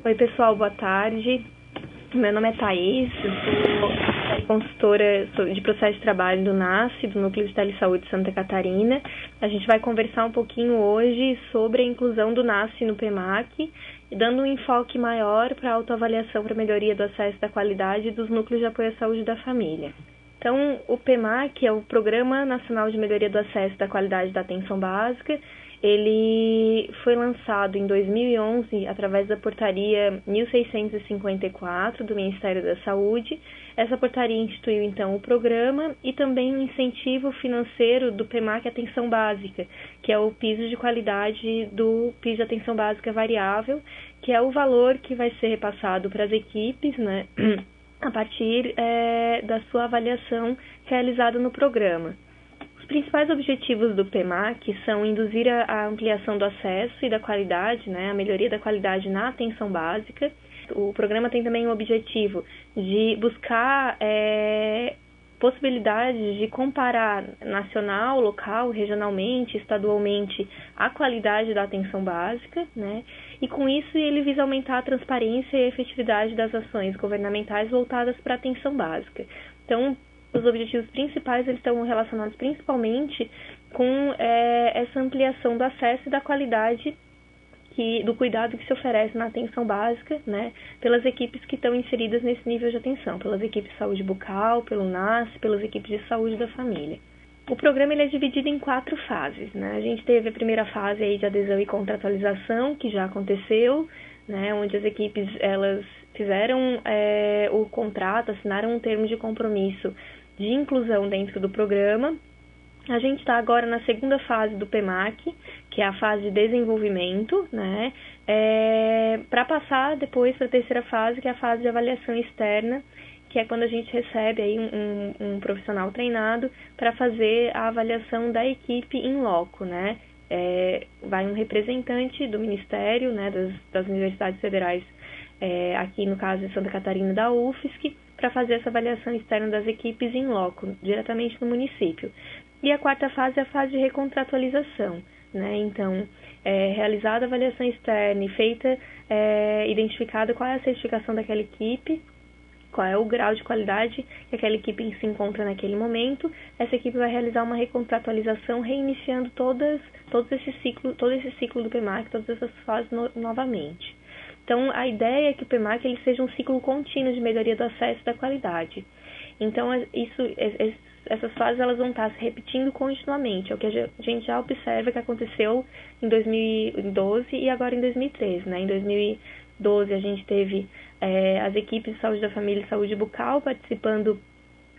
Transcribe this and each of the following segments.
Oi pessoal, boa tarde. Meu nome é Thaís, eu sou consultora de processo de trabalho do NASF, do Núcleo de Telesaúde de Santa Catarina. A gente vai conversar um pouquinho hoje sobre a inclusão do NASF no PEMAC, dando um enfoque maior para a autoavaliação para a melhoria do acesso e da qualidade dos núcleos de apoio à saúde da família. Então, o PEMAC é o Programa Nacional de Melhoria do Acesso e da Qualidade da Atenção Básica. Ele foi lançado em 2011 através da portaria 1654 do Ministério da Saúde. Essa portaria instituiu, então, o programa e também o incentivo financeiro do PEMAC Atenção Básica, que é o piso de qualidade do piso de atenção básica variável, que é o valor que vai ser repassado para as equipes, né, a partir da sua avaliação realizada no programa. Os principais objetivos do PEMAC são induzir a ampliação do acesso e da qualidade, né, a melhoria da qualidade na atenção básica. O programa tem também o objetivo de buscar possibilidades de comparar nacional, local, regionalmente, estadualmente a qualidade da atenção básica, né? E com isso ele visa aumentar a transparência e a efetividade das ações governamentais voltadas para a atenção básica. Então, os objetivos principais eles estão relacionados principalmente com essa ampliação do acesso e da qualidade do cuidado que se oferece na atenção básica, né, pelas equipes que estão inseridas nesse nível de atenção, pelas equipes de saúde bucal, pelo NAS, pelas equipes de saúde da família. O programa ele é dividido em 4 fases, né? A gente teve a primeira fase aí de adesão e contratualização, que já aconteceu, né, onde as equipes elas fizeram o contrato, assinaram um termo de compromisso de inclusão dentro do programa. A gente está agora na segunda fase do PEMAC, que é a fase de desenvolvimento, né, para passar depois para a terceira fase, que é a fase de avaliação externa, que é quando a gente recebe aí um profissional treinado para fazer a avaliação da equipe in loco, né. Vai um representante do Ministério, né, das universidades federais, aqui no caso de Santa Catarina, da UFSC, para fazer essa avaliação externa das equipes in loco, diretamente no município. E a quarta fase é a fase de recontratualização, né? Então, realizada a avaliação externa e feita, identificada qual é a certificação daquela equipe, qual é o grau de qualidade que aquela equipe se encontra naquele momento, essa equipe vai realizar uma recontratualização, reiniciando todo esse ciclo do PEMAC, todas essas fases novamente. Então, a ideia é que o PEMAC ele seja um ciclo contínuo de melhoria do acesso e da qualidade. Então, essas fases elas vão estar se repetindo continuamente, é o que a gente já observa que aconteceu em 2012 e agora em 2013. Né? Em 2012, a gente teve as equipes de saúde da família e saúde bucal participando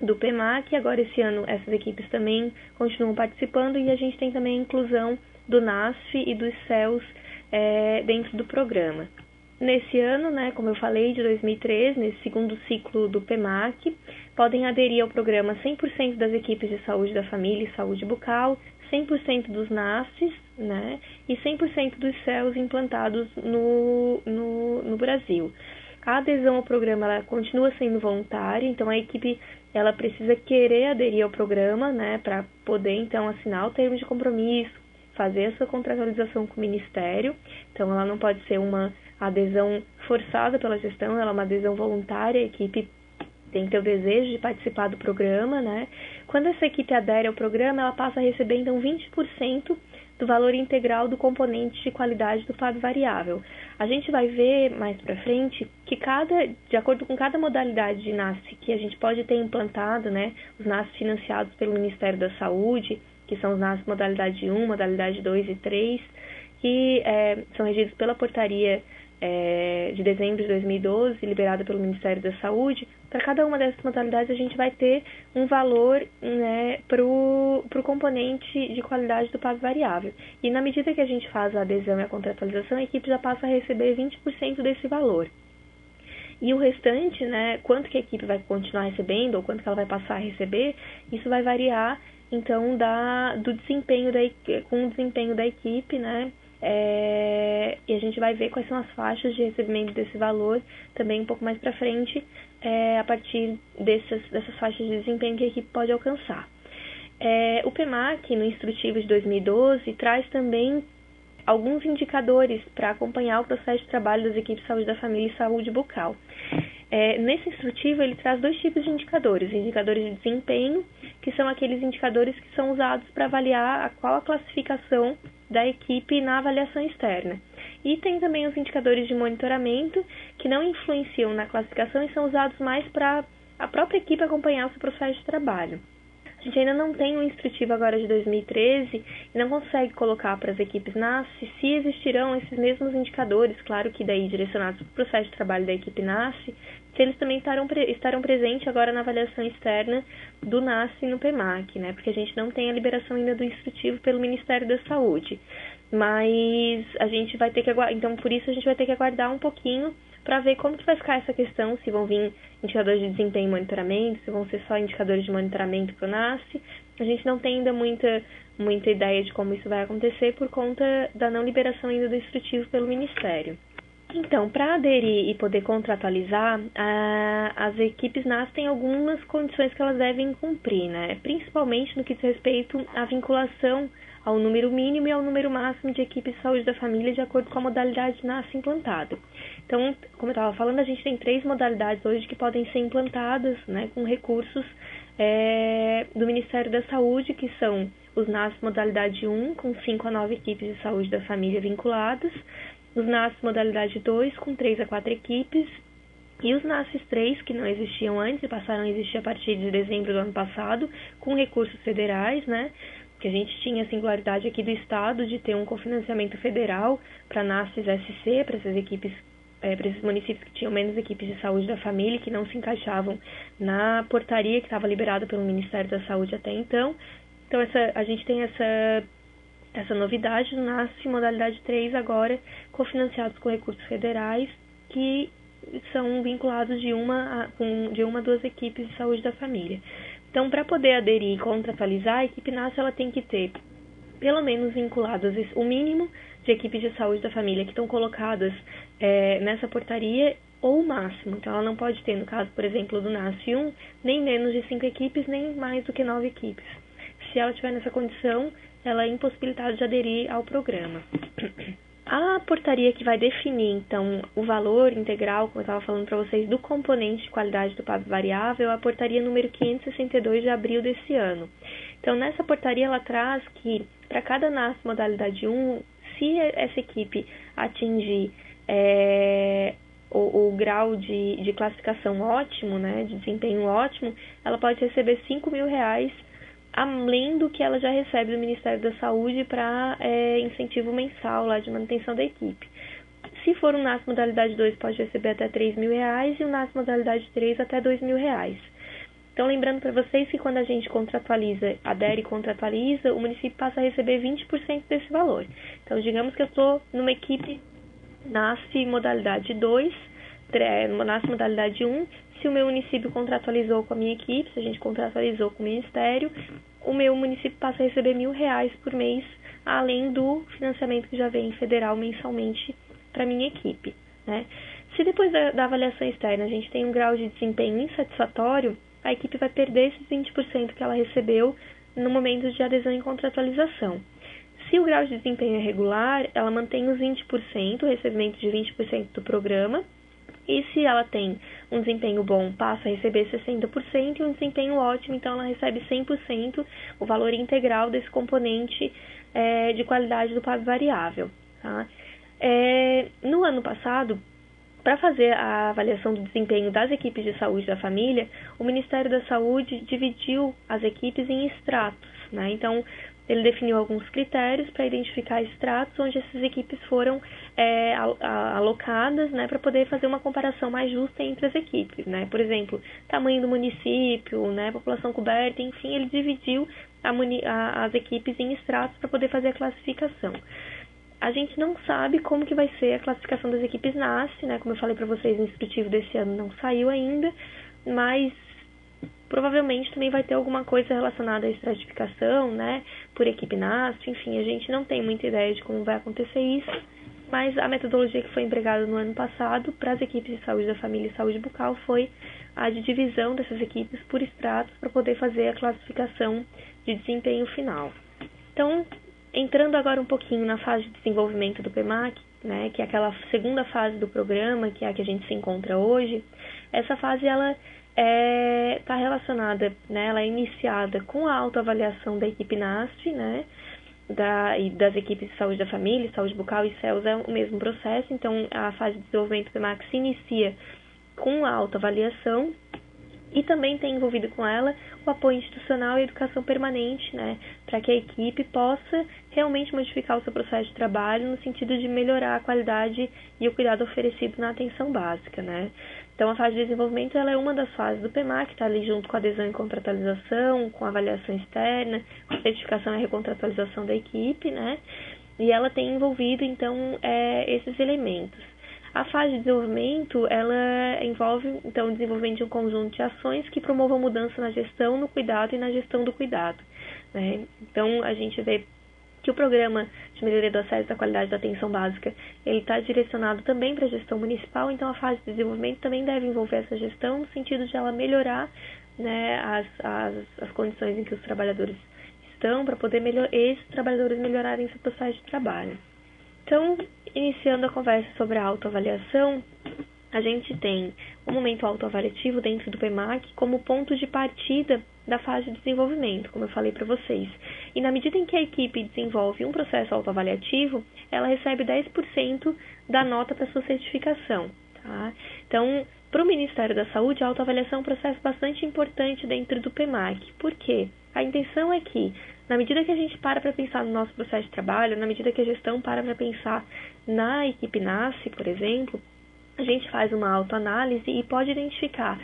do PEMAC, e agora esse ano essas equipes também continuam participando, e a gente tem também a inclusão do NASF e dos CELS dentro do programa. Nesse ano, né, como eu falei, de 2013, nesse segundo ciclo do PEMAC, podem aderir ao programa 100% das equipes de saúde da família e saúde bucal, 100% dos NASFs, né, e 100% dos CELS implantados no Brasil. A adesão ao programa ela continua sendo voluntária, então a equipe ela precisa querer aderir ao programa, né, para poder então assinar o termo de compromisso, fazer a sua contratualização com o Ministério. Então ela não pode ser uma adesão forçada pela gestão, ela é uma adesão voluntária, a equipe tem que ter o desejo de participar do programa, né? Quando essa equipe adere ao programa, ela passa a receber, então, 20% do valor integral do componente de qualidade do PAV variável. A gente vai ver mais para frente que de acordo com cada modalidade de NASF que a gente pode ter implantado, né? Os NASF financiados pelo Ministério da Saúde, que são os NASF modalidade 1, modalidade 2 e 3, que são regidos pela portaria de dezembro de 2012, liberada pelo Ministério da Saúde. Para cada uma dessas modalidades a gente vai ter um valor, né, para o componente de qualidade do PAV variável. E na medida que a gente faz a adesão e a contratualização, a equipe já passa a receber 20% desse valor. E o restante, né, quanto que a equipe vai continuar recebendo ou quanto que ela vai passar a receber, isso vai variar, então, com o desempenho da equipe, né, e a gente vai ver quais são as faixas de recebimento desse valor também um pouco mais para frente, a partir dessas faixas de desempenho que a equipe pode alcançar. O PEMAC, no instrutivo de 2012, traz também alguns indicadores para acompanhar o processo de trabalho das equipes de saúde da família e saúde bucal. Nesse instrutivo, ele traz 2 tipos de indicadores de desempenho, que são aqueles indicadores que são usados para avaliar qual a classificação da equipe na avaliação externa. E tem também os indicadores de monitoramento, que não influenciam na classificação e são usados mais para a própria equipe acompanhar o seu processo de trabalho. A gente ainda não tem um instrutivo agora de 2013 e não consegue colocar para as equipes NASCE se existirão esses mesmos indicadores, claro que daí direcionados para o processo de trabalho da equipe NASCE, se eles também estarão presentes agora na avaliação externa do NASCE no PEMAC, né? Porque a gente não tem a liberação ainda do instrutivo pelo Ministério da Saúde. Mas a gente vai ter que aguardar, então por isso a gente vai ter que aguardar um pouquinho para ver como que vai ficar essa questão, se vão vir indicadores de desempenho e monitoramento, se vão ser só indicadores de monitoramento para o NASCE. A gente não tem ainda muita ideia de como isso vai acontecer por conta da não liberação ainda do instrutivo pelo Ministério. Então, para aderir e poder contratualizar, as equipes NASCE têm algumas condições que elas devem cumprir, né? Principalmente no que diz respeito à vinculação ao número mínimo e ao número máximo de equipes de saúde da família de acordo com a modalidade NASCE implantada. Então, como eu estava falando, a gente tem 3 modalidades hoje que podem ser implantadas, né, com recursos do Ministério da Saúde, que são os NASCE modalidade 1, com 5 a 9 equipes de saúde da família vinculadas, os NASCE modalidade 2, com 3 a 4 equipes, e os NASCES 3, que não existiam antes e passaram a existir a partir de dezembro do ano passado, com recursos federais, né? Que a gente tinha a singularidade aqui do Estado de ter um cofinanciamento federal para NASCES SC, para essas equipes, para esses municípios que tinham menos equipes de saúde da família, que não se encaixavam na portaria que estava liberada pelo Ministério da Saúde até então. Então, a gente tem essa novidade do NASCE modalidade 3 agora, cofinanciados com recursos federais, que são vinculados de uma a 2 equipes de saúde da família. Então, para poder aderir e contratualizar, a equipe NASCE ela tem que ter, pelo menos vinculadas, o mínimo de equipes de saúde da família que estão colocadas nessa portaria ou o máximo. Então, ela não pode ter, no caso, por exemplo, do NASCE 1, nem menos de 5 equipes, nem mais do que 9 equipes. Se ela estiver nessa condição, ela é impossibilitada de aderir ao programa. A portaria que vai definir, então, o valor integral, como eu estava falando para vocês, do componente de qualidade do PAB variável, é a portaria número 562 de abril desse ano. Então, nessa portaria, ela traz que, para cada NASCE modalidade 1, se essa equipe atingir o grau de classificação ótimo, né, de desempenho ótimo, ela pode receber R$5.000, além do que ela já recebe do Ministério da Saúde para incentivo mensal lá de manutenção da equipe. Se for um NASCE modalidade 2, pode receber até R$3.000 e o NASCE modalidade 3 até R$2.000. Então, lembrando para vocês que quando a gente adere e contratualiza, o município passa a receber 20% desse valor. Então, digamos que eu estou numa equipe NASCE modalidade 2, NASCE modalidade 1, se o meu município contratualizou com a minha equipe, se a gente contratualizou com o Ministério, o meu município passa a receber R$1.000 por mês, além do financiamento que já vem federal mensalmente para a minha equipe, né? Se depois da avaliação externa a gente tem um grau de desempenho insatisfatório, a equipe vai perder esses 20% que ela recebeu no momento de adesão e contratualização. Se o grau de desempenho é regular, ela mantém os 20%, o recebimento de 20% do programa. E se ela tem um desempenho bom, passa a receber 60%, e um desempenho ótimo, então ela recebe 100%, o valor integral desse componente de qualidade do PAB variável. Tá? No ano passado, para fazer a avaliação do desempenho das equipes de saúde da família, o Ministério da Saúde dividiu as equipes em estratos, né? Então, ele definiu alguns critérios para identificar estratos onde essas equipes foram alocadas, né, para poder fazer uma comparação mais justa entre as equipes, né? Por exemplo, tamanho do município, né, população coberta, enfim, ele dividiu as equipes em estratos para poder fazer a classificação. A gente não sabe como que vai ser a classificação das equipes NASCE, né? Como eu falei para vocês, o instrutivo desse ano não saiu ainda, mas provavelmente também vai ter alguma coisa relacionada à estratificação, né, por equipe NASCE, enfim, a gente não tem muita ideia de como vai acontecer isso, mas a metodologia que foi empregada no ano passado para as equipes de saúde da família e saúde bucal foi a de divisão dessas equipes por estratos para poder fazer a classificação de desempenho final. Então, entrando agora um pouquinho na fase de desenvolvimento do PMAC, né, que é aquela segunda fase do programa, que é a que a gente se encontra hoje, essa fase ela está relacionada, né, ela é iniciada com a autoavaliação da equipe NASF, né, e das equipes de saúde da família, saúde bucal e CELS é o mesmo processo. Então, a fase de desenvolvimento do PMAC se inicia com a autoavaliação e também tem envolvido com ela o apoio institucional e a educação permanente, né, para que a equipe possa realmente modificar o seu processo de trabalho no sentido de melhorar a qualidade e o cuidado oferecido na atenção básica, né. Então, a fase de desenvolvimento ela é uma das fases do PMAC, está ali junto com a adesão e contratualização, com a avaliação externa, com a certificação e recontratualização da equipe, né? E ela tem envolvido, então, esses elementos. A fase de desenvolvimento, ela envolve, então, o desenvolvimento de um conjunto de ações que promovam mudança na gestão, no cuidado e na gestão do cuidado, né? Então, a gente vê que o programa de melhoria do acesso à qualidade da atenção básica, ele está direcionado também para a gestão municipal, então a fase de desenvolvimento também deve envolver essa gestão no sentido de ela melhorar, né, as condições em que os trabalhadores estão para poder esses trabalhadores melhorarem seu processo de trabalho. Então, iniciando a conversa sobre a autoavaliação, a gente tem o momento autoavaliativo dentro do PMAC como ponto de partida da fase de desenvolvimento, como eu falei para vocês. E na medida em que a equipe desenvolve um processo autoavaliativo, ela recebe 10% da nota para sua certificação. Tá? Então, para o Ministério da Saúde, a autoavaliação é um processo bastante importante dentro do PMAC. Por quê? A intenção é que, na medida que a gente para pensar no nosso processo de trabalho, na medida que a gestão para pensar na equipe NASF, por exemplo, a gente faz uma autoanálise e pode identificar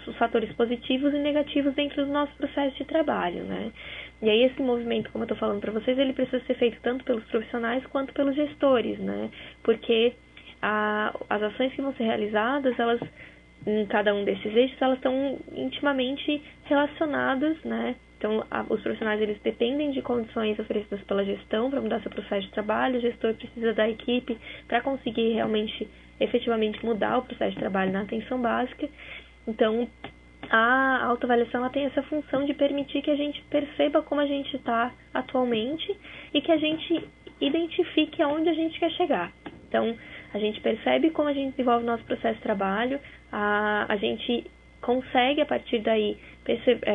os fatores positivos e negativos dentro do nosso processo de trabalho, né? E aí esse movimento, como eu estou falando para vocês, ele precisa ser feito tanto pelos profissionais quanto pelos gestores, né? Porque as ações que vão ser realizadas, elas, em cada um desses eixos, elas estão intimamente relacionadas, né? Então, os profissionais, eles dependem de condições oferecidas pela gestão para mudar seu processo de trabalho, o gestor precisa da equipe para conseguir realmente, efetivamente mudar o processo de trabalho na atenção básica. Então, a autoavaliação ela tem essa função de permitir que a gente perceba como a gente está atualmente e que a gente identifique aonde a gente quer chegar. Então, a gente percebe como a gente desenvolve o nosso processo de trabalho, a gente consegue, a partir daí,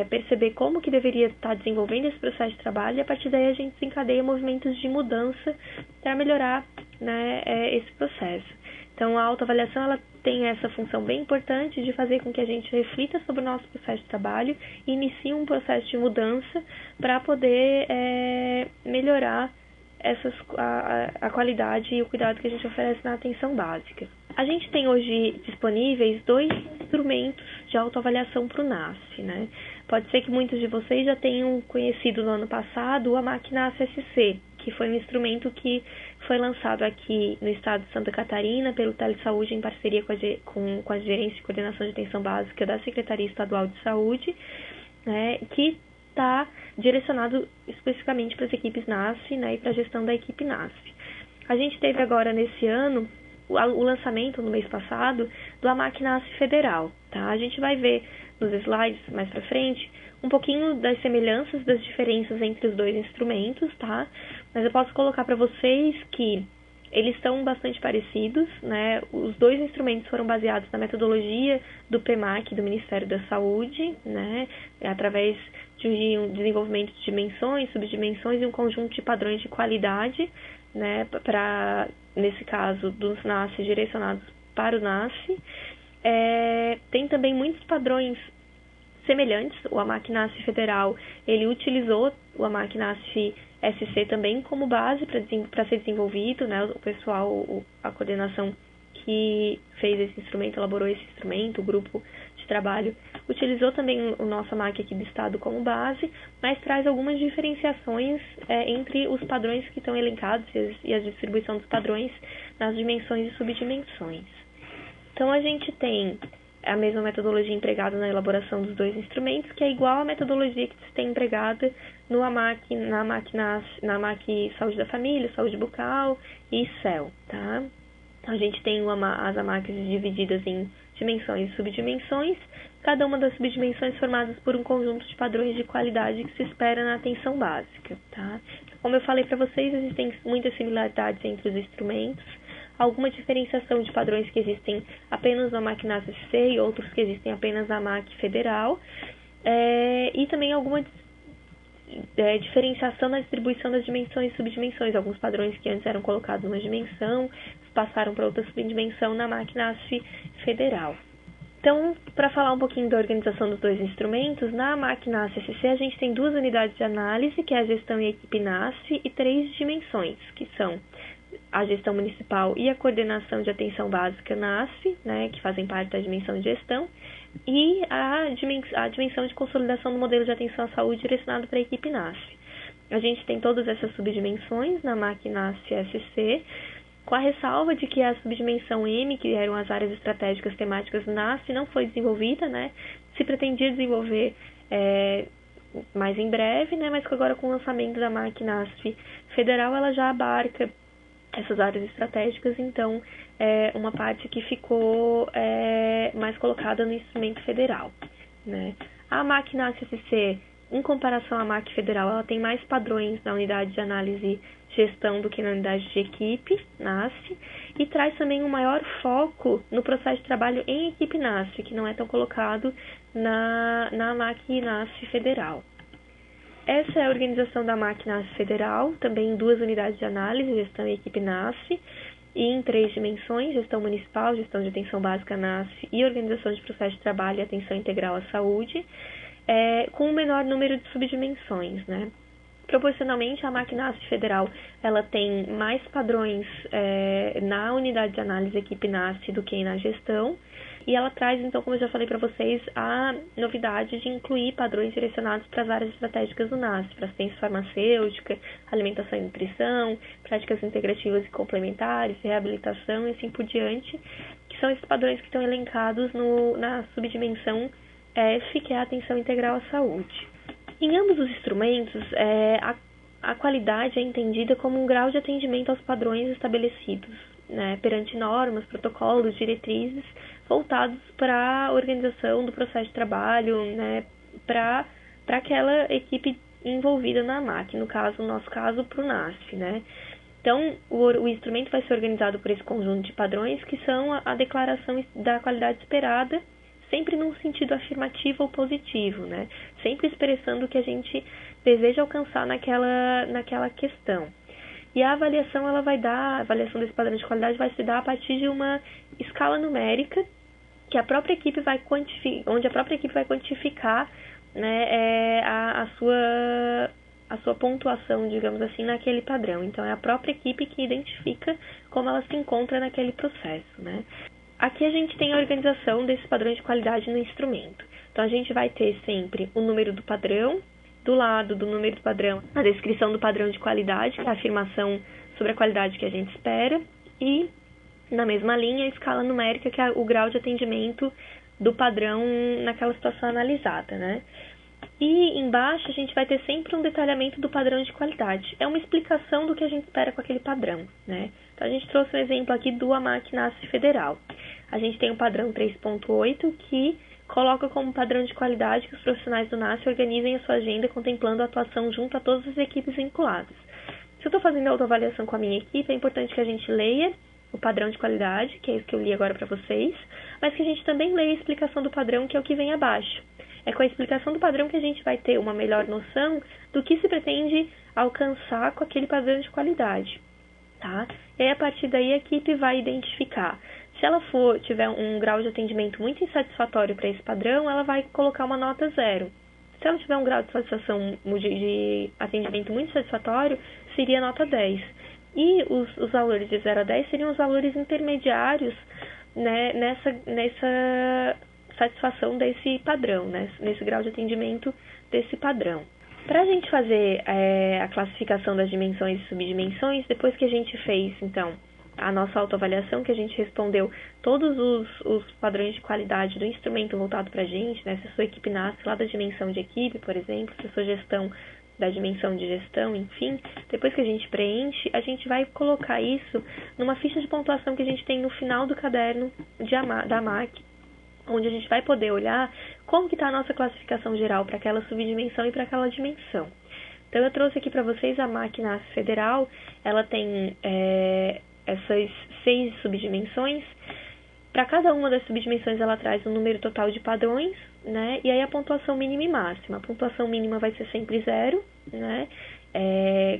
perceber como que deveria estar desenvolvendo esse processo de trabalho e, a partir daí, a gente desencadeia movimentos de mudança para melhorar, né, esse processo. Então, a autoavaliação ela tem essa função bem importante de fazer com que a gente reflita sobre o nosso processo de trabalho e inicie um processo de mudança para poder melhorar a qualidade e o cuidado que a gente oferece na atenção básica. A gente tem hoje disponíveis 2 instrumentos de autoavaliação para o NASF, né? Pode ser que muitos de vocês já tenham conhecido no ano passado o AMAC NASF SC, que foi um instrumento que foi lançado aqui no estado de Santa Catarina pelo Telesaúde em parceria com a Gerência de Coordenação de Atenção Básica da Secretaria Estadual de Saúde, né, que está direcionado especificamente para as equipes NASF, né, e para a gestão da equipe NASF. A gente teve agora nesse ano o lançamento no mês passado do AMAC NASF Federal. Tá? A gente vai ver nos slides mais para frente um pouquinho das semelhanças, das diferenças entre os dois instrumentos, tá? Mas eu posso colocar para vocês que eles estão bastante parecidos, né? Os dois instrumentos foram baseados na metodologia do PMAC, do Ministério da Saúde, né? Através de um desenvolvimento de dimensões, subdimensões e um conjunto de padrões de qualidade, né? Para, nesse caso, dos NASF direcionados para o NASF. Tem também muitos padrões semelhantes. O AMAC NASF Federal, ele utilizou o AMAC NASF SC também como base para ser desenvolvido, né? O pessoal, a coordenação que fez esse instrumento, elaborou esse instrumento, o grupo de trabalho, utilizou também o nosso AMAC aqui do estado como base, mas traz algumas diferenciações entre os padrões que estão elencados e a distribuição dos padrões nas dimensões e subdimensões. Então, a gente tem a mesma metodologia empregada na elaboração dos dois instrumentos, que é igual à metodologia que se tem empregada no AMAC, na AMAC Saúde da Família, Saúde Bucal e CEL, tá? Então, a gente tem as AMACs divididas em dimensões e subdimensões, cada uma das subdimensões formadas por um conjunto de padrões de qualidade que se espera na atenção básica, tá? Como eu falei para vocês, existem muitas similaridades entre os instrumentos, alguma diferenciação de padrões que existem apenas na MAC NAS-SC e outros que existem apenas na MAC Federal, e também alguma diferenciação na distribuição das dimensões e subdimensões. Alguns padrões que antes eram colocados numa dimensão passaram para outra subdimensão na MAC NAS Federal. Então, para falar um pouquinho da organização dos dois instrumentos, na MAC NAS-SC a gente tem 2 unidades de análise, que é a gestão e a equipe NASF, e 3 dimensões, que são a gestão municipal e a coordenação de atenção básica NASF, né, que fazem parte da dimensão de gestão, e a dimensão de consolidação do modelo de atenção à saúde direcionado para a equipe NASF. A gente tem todas essas subdimensões na MAC NAS-SC, com a ressalva de que a subdimensão M, que eram as áreas estratégicas temáticas NASF, não foi desenvolvida, né? Se pretendia desenvolver mais em breve, né? Mas que agora com o lançamento da MAC NASF Federal, ela já abarca essas áreas estratégicas, então é uma parte que ficou mais colocada no instrumento federal, né? A MAC NAS-SC, em comparação à MAC Federal, ela tem mais padrões na unidade de análise gestão do que na unidade de equipe, NASF, e traz também um maior foco no processo de trabalho em equipe NASF, que não é tão colocado na MAC NASF Federal. Essa é a organização da MAC NASF Federal, também em 2 unidades de análise, gestão e equipe NASF, e em 3 dimensões, gestão municipal, gestão de atenção básica NASF e organização de processo de trabalho e atenção integral à saúde, com um menor número de subdimensões, né? Proporcionalmente, a MAC NASF Federal ela tem mais padrões na unidade de análise equipe NASF do que na gestão, e ela traz, então, como eu já falei para vocês, a novidade de incluir padrões direcionados para as áreas estratégicas do NASF, para assistência farmacêutica, alimentação e nutrição, práticas integrativas e complementares, reabilitação e assim por diante, que são esses padrões que estão elencados na subdimensão F, que é a atenção integral à saúde. Em ambos os instrumentos, a qualidade é entendida como um grau de atendimento aos padrões estabelecidos, né, perante normas, protocolos, diretrizes, voltados para a organização do processo de trabalho, né, para aquela equipe envolvida na MAC, no nosso caso, para o NASF, né. Então, o instrumento vai ser organizado por esse conjunto de padrões que são a declaração da qualidade esperada, sempre num sentido afirmativo ou positivo, né? Sempre expressando o que a gente deseja alcançar naquela questão. E a avaliação, a avaliação desse padrão de qualidade vai se dar a partir de uma escala numérica que a própria equipe vai onde a própria equipe vai quantificar, né, a sua pontuação, digamos assim, naquele padrão. Então, é a própria equipe que identifica como ela se encontra naquele processo, né? Aqui a gente tem a organização desses padrões de qualidade no instrumento. Então, a gente vai ter sempre o número do padrão, do lado do número do padrão, a descrição do padrão de qualidade, que é a afirmação sobre a qualidade que a gente espera, e, na mesma linha, a escala numérica, que é o grau de atendimento do padrão naquela situação analisada, né? E embaixo a gente vai ter sempre um detalhamento do padrão de qualidade. É uma explicação do que a gente espera com aquele padrão, né? Então, a gente trouxe um exemplo aqui do AMAC NASF Federal. A gente tem o padrão 3.8, que coloca como padrão de qualidade que os profissionais do NASF organizem a sua agenda contemplando a atuação junto a todas as equipes vinculadas. Se eu estou fazendo a autoavaliação com a minha equipe, é importante que a gente leia o padrão de qualidade, que é isso que eu li agora para vocês, mas que a gente também leia a explicação do padrão, que é o que vem abaixo. É com a explicação do padrão que a gente vai ter uma melhor noção do que se pretende alcançar com aquele padrão de qualidade, tá? E aí, a partir daí, a equipe vai identificar. Se ela tiver um grau de atendimento muito insatisfatório para esse padrão, ela vai colocar uma nota 0. Se ela tiver um grau de satisfação de atendimento muito satisfatório, seria nota 10. E os valores de 0 a 10 seriam os valores intermediários, né, nessa satisfação desse padrão, né, nesse grau de atendimento desse padrão. Para a gente fazer a classificação das dimensões e subdimensões, depois que a gente fez, então, a nossa autoavaliação, que a gente respondeu todos os padrões de qualidade do instrumento voltado para a gente, né, se a sua equipe nasce lá da dimensão de equipe, por exemplo, se a sua gestão da dimensão de gestão, enfim, depois que a gente preenche, a gente vai colocar isso numa ficha de pontuação que a gente tem no final do caderno da MAC, onde a gente vai poder olhar como que está a nossa classificação geral para aquela subdimensão e para aquela dimensão. Então, eu trouxe aqui para vocês a MAC NASF Federal. Ela tem essas 6 subdimensões. Para cada uma das subdimensões, ela traz um número total de padrões, né? E aí a pontuação mínima e máxima. A pontuação mínima vai ser sempre 0, né?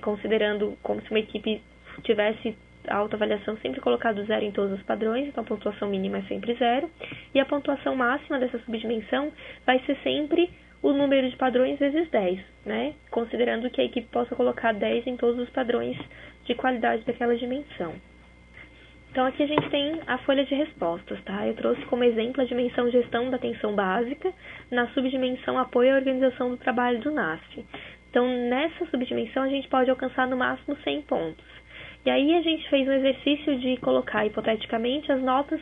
Considerando como se uma equipe tivesse a autoavaliação sempre colocado 0 em todos os padrões, então a pontuação mínima é sempre 0. E a pontuação máxima dessa subdimensão vai ser sempre o número de padrões vezes 10, né? Considerando que a equipe possa colocar 10 em todos os padrões de qualidade daquela dimensão. Então, aqui a gente tem a folha de respostas, tá? Eu trouxe como exemplo a dimensão gestão da atenção básica, na subdimensão apoio à organização do trabalho do NASF. Então, nessa subdimensão, a gente pode alcançar no máximo 100 pontos. E aí, a gente fez um exercício de colocar, hipoteticamente, as notas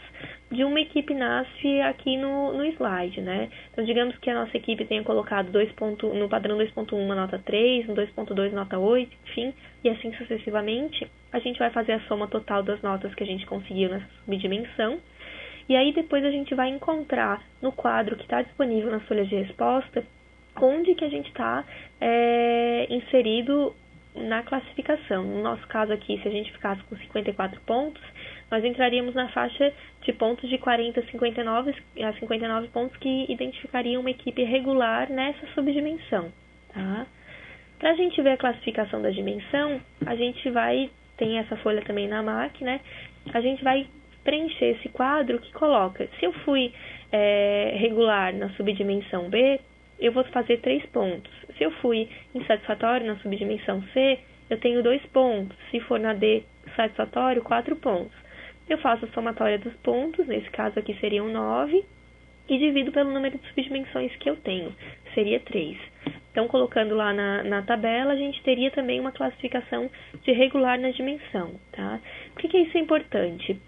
de uma equipe NASF aqui no slide, né? Então, digamos que a nossa equipe tenha colocado no padrão 2.1 uma nota 3, no 2.2 nota 8, enfim, e assim sucessivamente. A gente vai fazer a soma total das notas que a gente conseguiu nessa subdimensão. E aí, depois a gente vai encontrar no quadro que está disponível nas folhas de resposta, onde que a gente está inserido na classificação. No nosso caso aqui, se a gente ficasse com 54 pontos, nós entraríamos na faixa de pontos de 40 a 59 pontos que identificariam uma equipe regular nessa subdimensão, tá? Para a gente ver a classificação da dimensão, a gente tem essa folha também na MAC, né? A gente vai preencher esse quadro que coloca, se eu fui regular na subdimensão B, eu vou fazer 3 pontos. Se eu fui insatisfatório na subdimensão C, eu tenho 2 pontos. Se for na D satisfatório, 4 pontos. Eu faço a somatória dos pontos, nesse caso aqui seriam 9, e divido pelo número de subdimensões que eu tenho, seria 3. Então, colocando lá na tabela, a gente teria também uma classificação de regular na dimensão, tá? Por que isso é importante?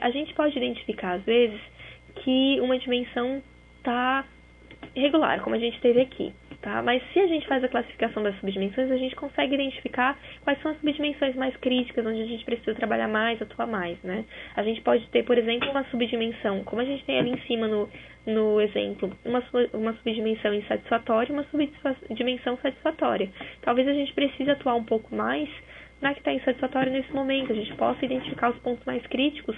A gente pode identificar, às vezes, que uma dimensão está irregular, como a gente teve aqui, tá? Mas se a gente faz a classificação das subdimensões, a gente consegue identificar quais são as subdimensões mais críticas, onde a gente precisa trabalhar mais, atuar mais, né? A gente pode ter, por exemplo, uma subdimensão, como a gente tem ali em cima no exemplo, uma subdimensão insatisfatória e uma subdimensão satisfatória. Talvez a gente precise atuar um pouco mais na que está insatisfatória nesse momento, a gente possa identificar os pontos mais críticos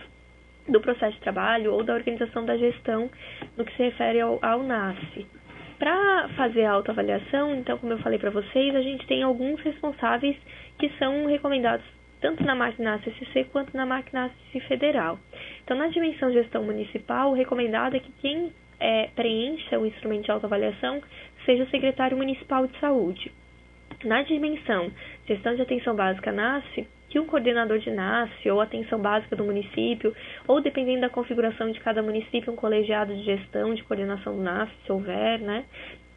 do processo de trabalho ou da organização da gestão no que se refere ao NASF. Para fazer a autoavaliação, então, como eu falei para vocês, a gente tem alguns responsáveis que são recomendados tanto na MAC NASF SC quanto na MAC NASF Federal. Então, na dimensão gestão municipal, o recomendado é que quem preencha o instrumento de autoavaliação seja o secretário municipal de saúde. Na dimensão gestão de atenção básica NASF, que um coordenador de NASF ou atenção básica do município, ou dependendo da configuração de cada município, um colegiado de gestão de coordenação do NASF, se houver, né,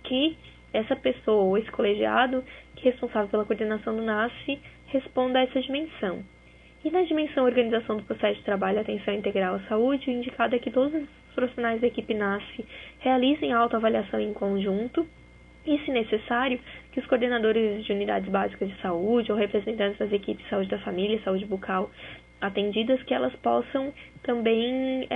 que essa pessoa ou esse colegiado que é responsável pela coordenação do NASF responda a essa dimensão. E na dimensão organização do processo de trabalho e atenção integral à saúde, o indicado é que todos os profissionais da equipe NASF realizem a autoavaliação em conjunto, e, se necessário, que os coordenadores de unidades básicas de saúde ou representantes das equipes de saúde da família e saúde bucal atendidas, que elas possam também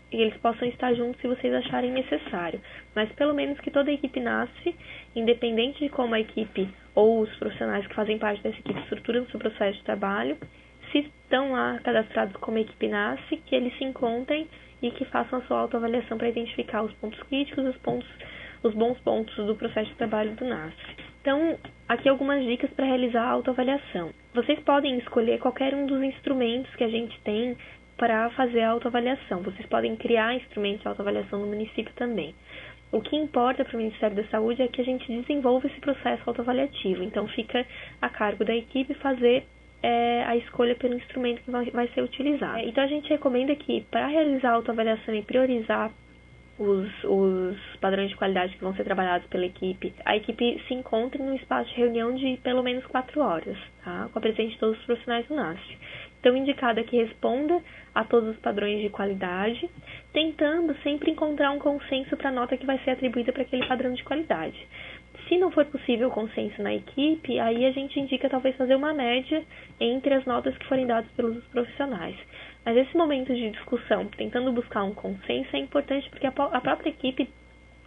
eles possam estar juntos se vocês acharem necessário. Mas pelo menos que toda a equipe NASF, independente de como a equipe ou os profissionais que fazem parte dessa equipe estruturam o seu processo de trabalho, se estão lá cadastrados como equipe NASF, que eles se encontrem e que façam a sua autoavaliação para identificar os pontos críticos, os bons pontos do processo de trabalho do NASF. Então, aqui algumas dicas para realizar a autoavaliação. Vocês podem escolher qualquer um dos instrumentos que a gente tem para fazer a autoavaliação. Vocês podem criar instrumentos de autoavaliação no município também. O que importa para o Ministério da Saúde é que a gente desenvolva esse processo autoavaliativo. Então, fica a cargo da equipe fazer a escolha pelo instrumento que vai ser utilizado. Então, a gente recomenda que, para realizar a autoavaliação e priorizar os padrões de qualidade que vão ser trabalhados pela equipe, a equipe se encontre num espaço de reunião de pelo menos 4 horas, tá? Com a presença de todos os profissionais do NASF. Então, indicado é que responda a todos os padrões de qualidade, tentando sempre encontrar um consenso para a nota que vai ser atribuída para aquele padrão de qualidade. Se não for possível o consenso na equipe, aí a gente indica talvez fazer uma média entre as notas que forem dadas pelos profissionais. Mas esse momento de discussão, tentando buscar um consenso, é importante porque a própria equipe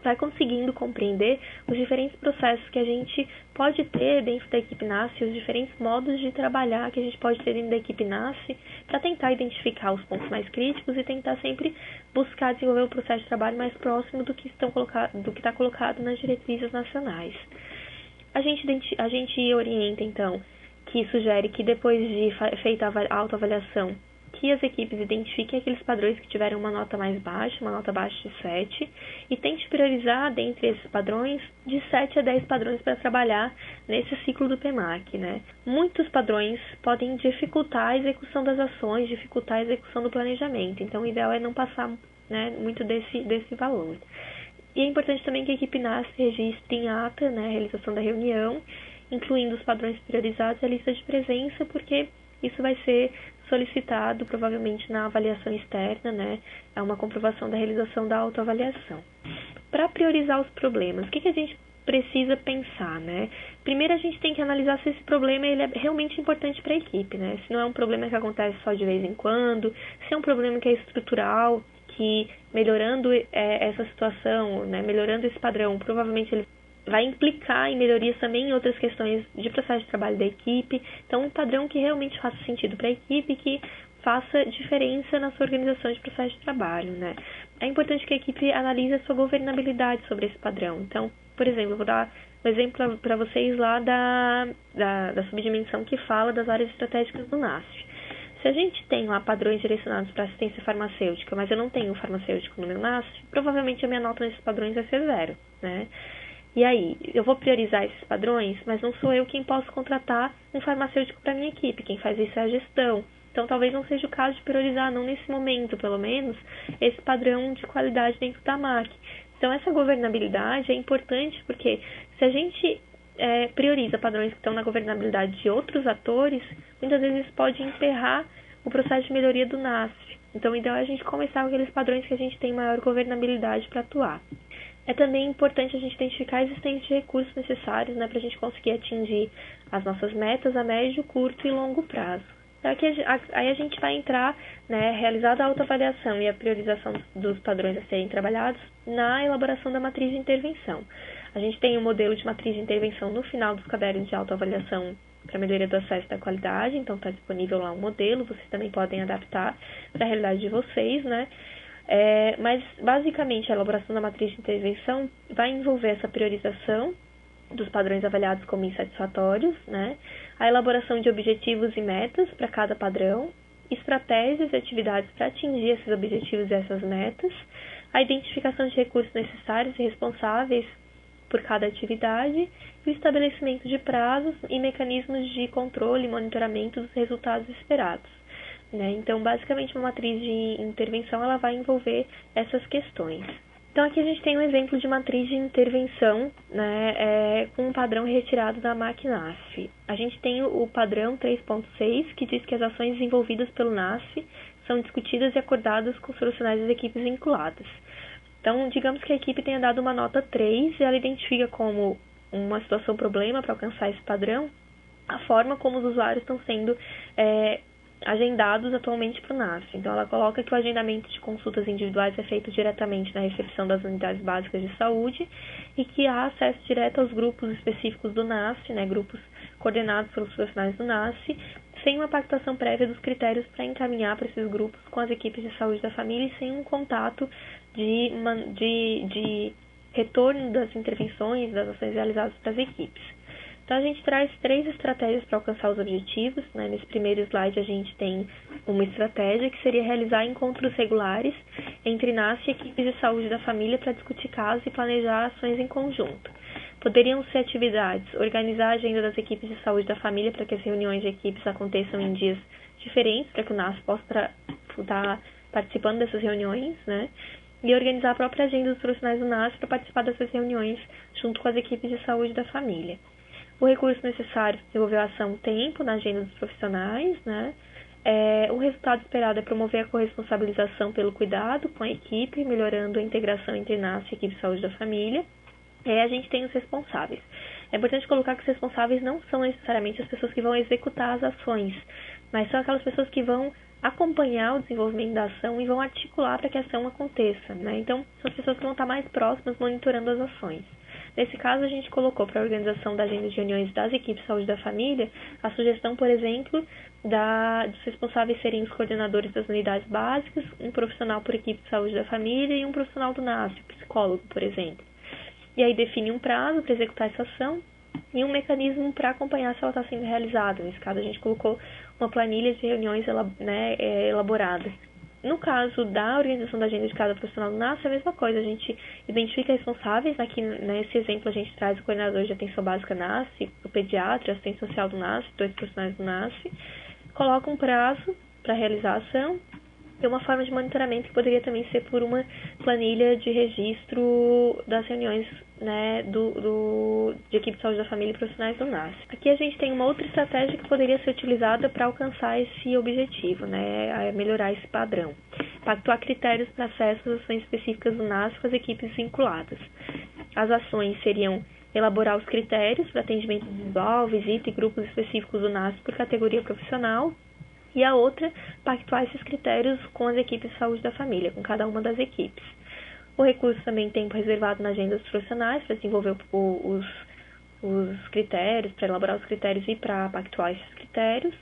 vai conseguindo compreender os diferentes processos que a gente pode ter dentro da equipe NASCE, os diferentes modos de trabalhar que a gente pode ter dentro da equipe NASCE, para tentar identificar os pontos mais críticos e tentar sempre buscar desenvolver o processo de trabalho mais próximo do que está colocado nas diretrizes nacionais. A gente orienta, então, que sugere que depois de feita a autoavaliação, que as equipes identifiquem aqueles padrões que tiveram uma nota mais baixa, uma nota abaixo de 7, e tente priorizar dentre esses padrões de 7 a 10 padrões para trabalhar nesse ciclo do PMAC, né? Muitos padrões podem dificultar a execução das ações, dificultar a execução do planejamento, então o ideal é não passar, né, muito desse valor. E é importante também que a equipe NASCE registre em ata, né, a realização da reunião, incluindo os padrões priorizados e a lista de presença, porque isso vai ser solicitado provavelmente na avaliação externa, né? É uma comprovação da realização da autoavaliação. Para priorizar os problemas, o que a gente precisa pensar, né? Primeiro a gente tem que analisar se esse problema ele é realmente importante para a equipe, né? Se não é um problema que acontece só de vez em quando, se é um problema que é estrutural, que melhorando essa situação, né, melhorando esse padrão, provavelmente ele vai implicar em melhorias também em outras questões de processo de trabalho da equipe. Então, um padrão que realmente faça sentido para a equipe, que faça diferença na sua organização de processo de trabalho, né? É importante que a equipe analise a sua governabilidade sobre esse padrão. Então, por exemplo, eu vou dar um exemplo para vocês lá da subdimensão que fala das áreas estratégicas do NASF. Se a gente tem lá padrões direcionados para assistência farmacêutica, mas eu não tenho farmacêutico no meu NASF, provavelmente a minha nota nesses padrões vai ser 0, né? E aí, eu vou priorizar esses padrões, mas não sou eu quem posso contratar um farmacêutico para minha equipe, quem faz isso é a gestão. Então, talvez não seja o caso de priorizar, não nesse momento, pelo menos, esse padrão de qualidade dentro da MAC. Então, essa governabilidade é importante porque se a gente prioriza padrões que estão na governabilidade de outros atores, muitas vezes isso pode emperrar o processo de melhoria do NASF. Então, o ideal é a gente começar com aqueles padrões que a gente tem maior governabilidade para atuar. É também importante a gente identificar a existência de recursos necessários, né, para a gente conseguir atingir as nossas metas a médio, curto e longo prazo. Aí a gente vai entrar, né, realizada a autoavaliação e a priorização dos padrões a serem trabalhados, na elaboração da matriz de intervenção. A gente tem um modelo de matriz de intervenção no final dos cadernos de autoavaliação para melhoria do acesso da qualidade, então está disponível lá um modelo, vocês também podem adaptar para a realidade de vocês, né? Mas, basicamente, a elaboração da matriz de intervenção vai envolver essa priorização dos padrões avaliados como insatisfatórios, né? A elaboração de objetivos e metas para cada padrão, estratégias e atividades para atingir esses objetivos e essas metas, a identificação de recursos necessários e responsáveis por cada atividade e o estabelecimento de prazos e mecanismos de controle e monitoramento dos resultados esperados. Né? Então, basicamente, uma matriz de intervenção ela vai envolver essas questões. Então, aqui a gente tem um exemplo de matriz de intervenção, né, com um padrão retirado da MAC NASF. A gente tem o padrão 3.6, que diz que as ações desenvolvidas pelo NASF são discutidas e acordadas com os profissionais das equipes vinculadas. Então, digamos que a equipe tenha dado uma nota 3 e ela identifica como uma situação problema para alcançar esse padrão a forma como os usuários estão sendo agendados atualmente para o NASF. Então, ela coloca que o agendamento de consultas individuais é feito diretamente na recepção das unidades básicas de saúde e que há acesso direto aos grupos específicos do NASF, né, grupos coordenados pelos profissionais do NASF, sem uma pactuação prévia dos critérios para encaminhar para esses grupos com as equipes de saúde da família e sem um contato de retorno das intervenções, das ações realizadas para as equipes. Então, a gente traz 3 estratégias para alcançar os objetivos, né? Nesse primeiro slide, a gente tem uma estratégia que seria realizar encontros regulares entre NASF e equipes de saúde da família para discutir casos e planejar ações em conjunto. Poderiam ser atividades, organizar a agenda das equipes de saúde da família para que as reuniões de equipes aconteçam em dias diferentes, para que o NASF possa estar participando dessas reuniões, né? E organizar a própria agenda dos profissionais do NASF para participar dessas reuniões junto com as equipes de saúde da família. O recurso necessário para desenvolver a ação tempo na agenda dos profissionais, né? O resultado esperado é promover a corresponsabilização pelo cuidado com a equipe, melhorando a integração entre NASF e a equipe de saúde da família. E aí a gente tem os responsáveis. É importante colocar que os responsáveis não são necessariamente as pessoas que vão executar as ações, mas são aquelas pessoas que vão acompanhar o desenvolvimento da ação e vão articular para que a ação aconteça, né? Então, são as pessoas que vão estar mais próximas monitorando as ações. Nesse caso, a gente colocou para a organização da agenda de reuniões das equipes de saúde da família a sugestão, por exemplo, dos responsáveis serem os coordenadores das unidades básicas, um profissional por equipe de saúde da família e um profissional do NASF, psicólogo, por exemplo. E aí define um prazo para executar essa ação e um mecanismo para acompanhar se ela está sendo realizada. Nesse caso, a gente colocou uma planilha de reuniões elaborada. No caso da organização da agenda de cada profissional do NASF, é a mesma coisa. A gente identifica responsáveis. Aqui, nesse exemplo, a gente traz o coordenador de atenção básica NASF, o pediatra, o assistente social do NASF, 2 profissionais do NASF. Coloca um prazo para realizar a ação. E uma forma de monitoramento que poderia também ser por uma planilha de registro das reuniões, né, de equipe de saúde da família e profissionais do NASF. Aqui a gente tem uma outra estratégia que poderia ser utilizada para alcançar esse objetivo, né, melhorar esse padrão. Pactuar critérios para acesso às ações específicas do NASF com as equipes vinculadas. As ações seriam elaborar os critérios para atendimento individual, visita e grupos específicos do NASF por categoria profissional. E a outra, pactuar esses critérios com as equipes de saúde da família, com cada uma das equipes. O recurso também tem tempo reservado na agenda dos profissionais para desenvolver os critérios, para elaborar os critérios e para pactuar esses critérios.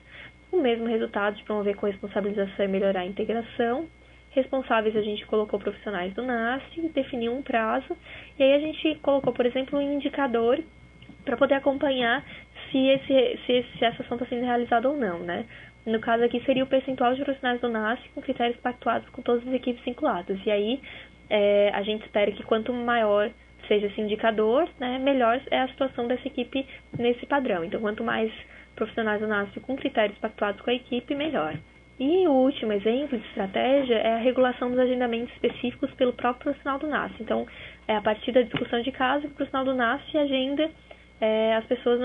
O mesmo resultado de promover corresponsabilização e melhorar a integração. Responsáveis a gente colocou profissionais do NASF, definiu um prazo, e aí a gente colocou, por exemplo, um indicador para poder acompanhar se essa ação está sendo realizada ou não, né? No caso aqui seria o percentual de profissionais do NASF com critérios pactuados com todas as equipes vinculadas. E aí a gente espera que quanto maior seja esse indicador, né, melhor é a situação dessa equipe nesse padrão. Então, quanto mais profissionais do NASF com critérios pactuados com a equipe, melhor. E o último exemplo de estratégia é a regulação dos agendamentos específicos pelo próprio profissional do NASF. Então, é a partir da discussão de caso que o profissional do NASF agenda as pessoas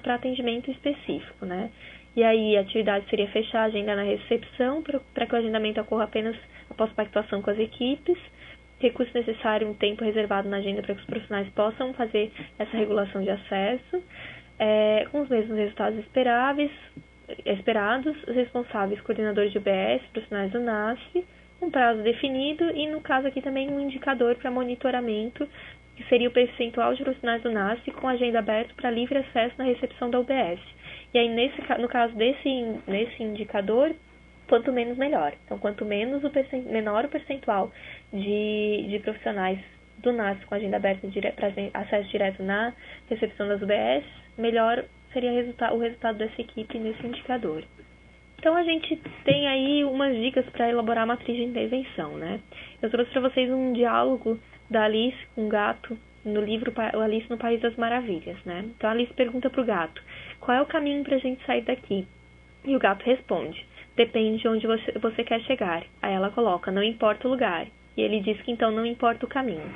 para atendimento específico, né? E aí a atividade seria fechar a agenda na recepção para que o agendamento ocorra apenas após pactuação com as equipes. Recurso necessário, um tempo reservado na agenda para que os profissionais possam fazer essa regulação de acesso, com os mesmos resultados esperados, os responsáveis, coordenadores de UBS, profissionais do NASF, um prazo definido e, no caso aqui, também um indicador para monitoramento, que seria o percentual de profissionais do NASF com agenda aberta para livre acesso na recepção da UBS. E aí, no caso nesse indicador, quanto menos, melhor. Então, quanto menos menor o percentual de profissionais do NASF com agenda aberta para acesso direto na recepção das UBS, melhor seria o resultado dessa equipe nesse indicador. Então, a gente tem aí umas dicas para elaborar a matriz de intervenção, né? Eu trouxe para vocês um diálogo da Alice com o gato no livro Alice no País das Maravilhas, né? Então, a Alice pergunta para o gato: qual é o caminho para a gente sair daqui? E o gato responde: depende de onde você quer chegar. Aí ela coloca: não importa o lugar. E ele diz que então não importa o caminho.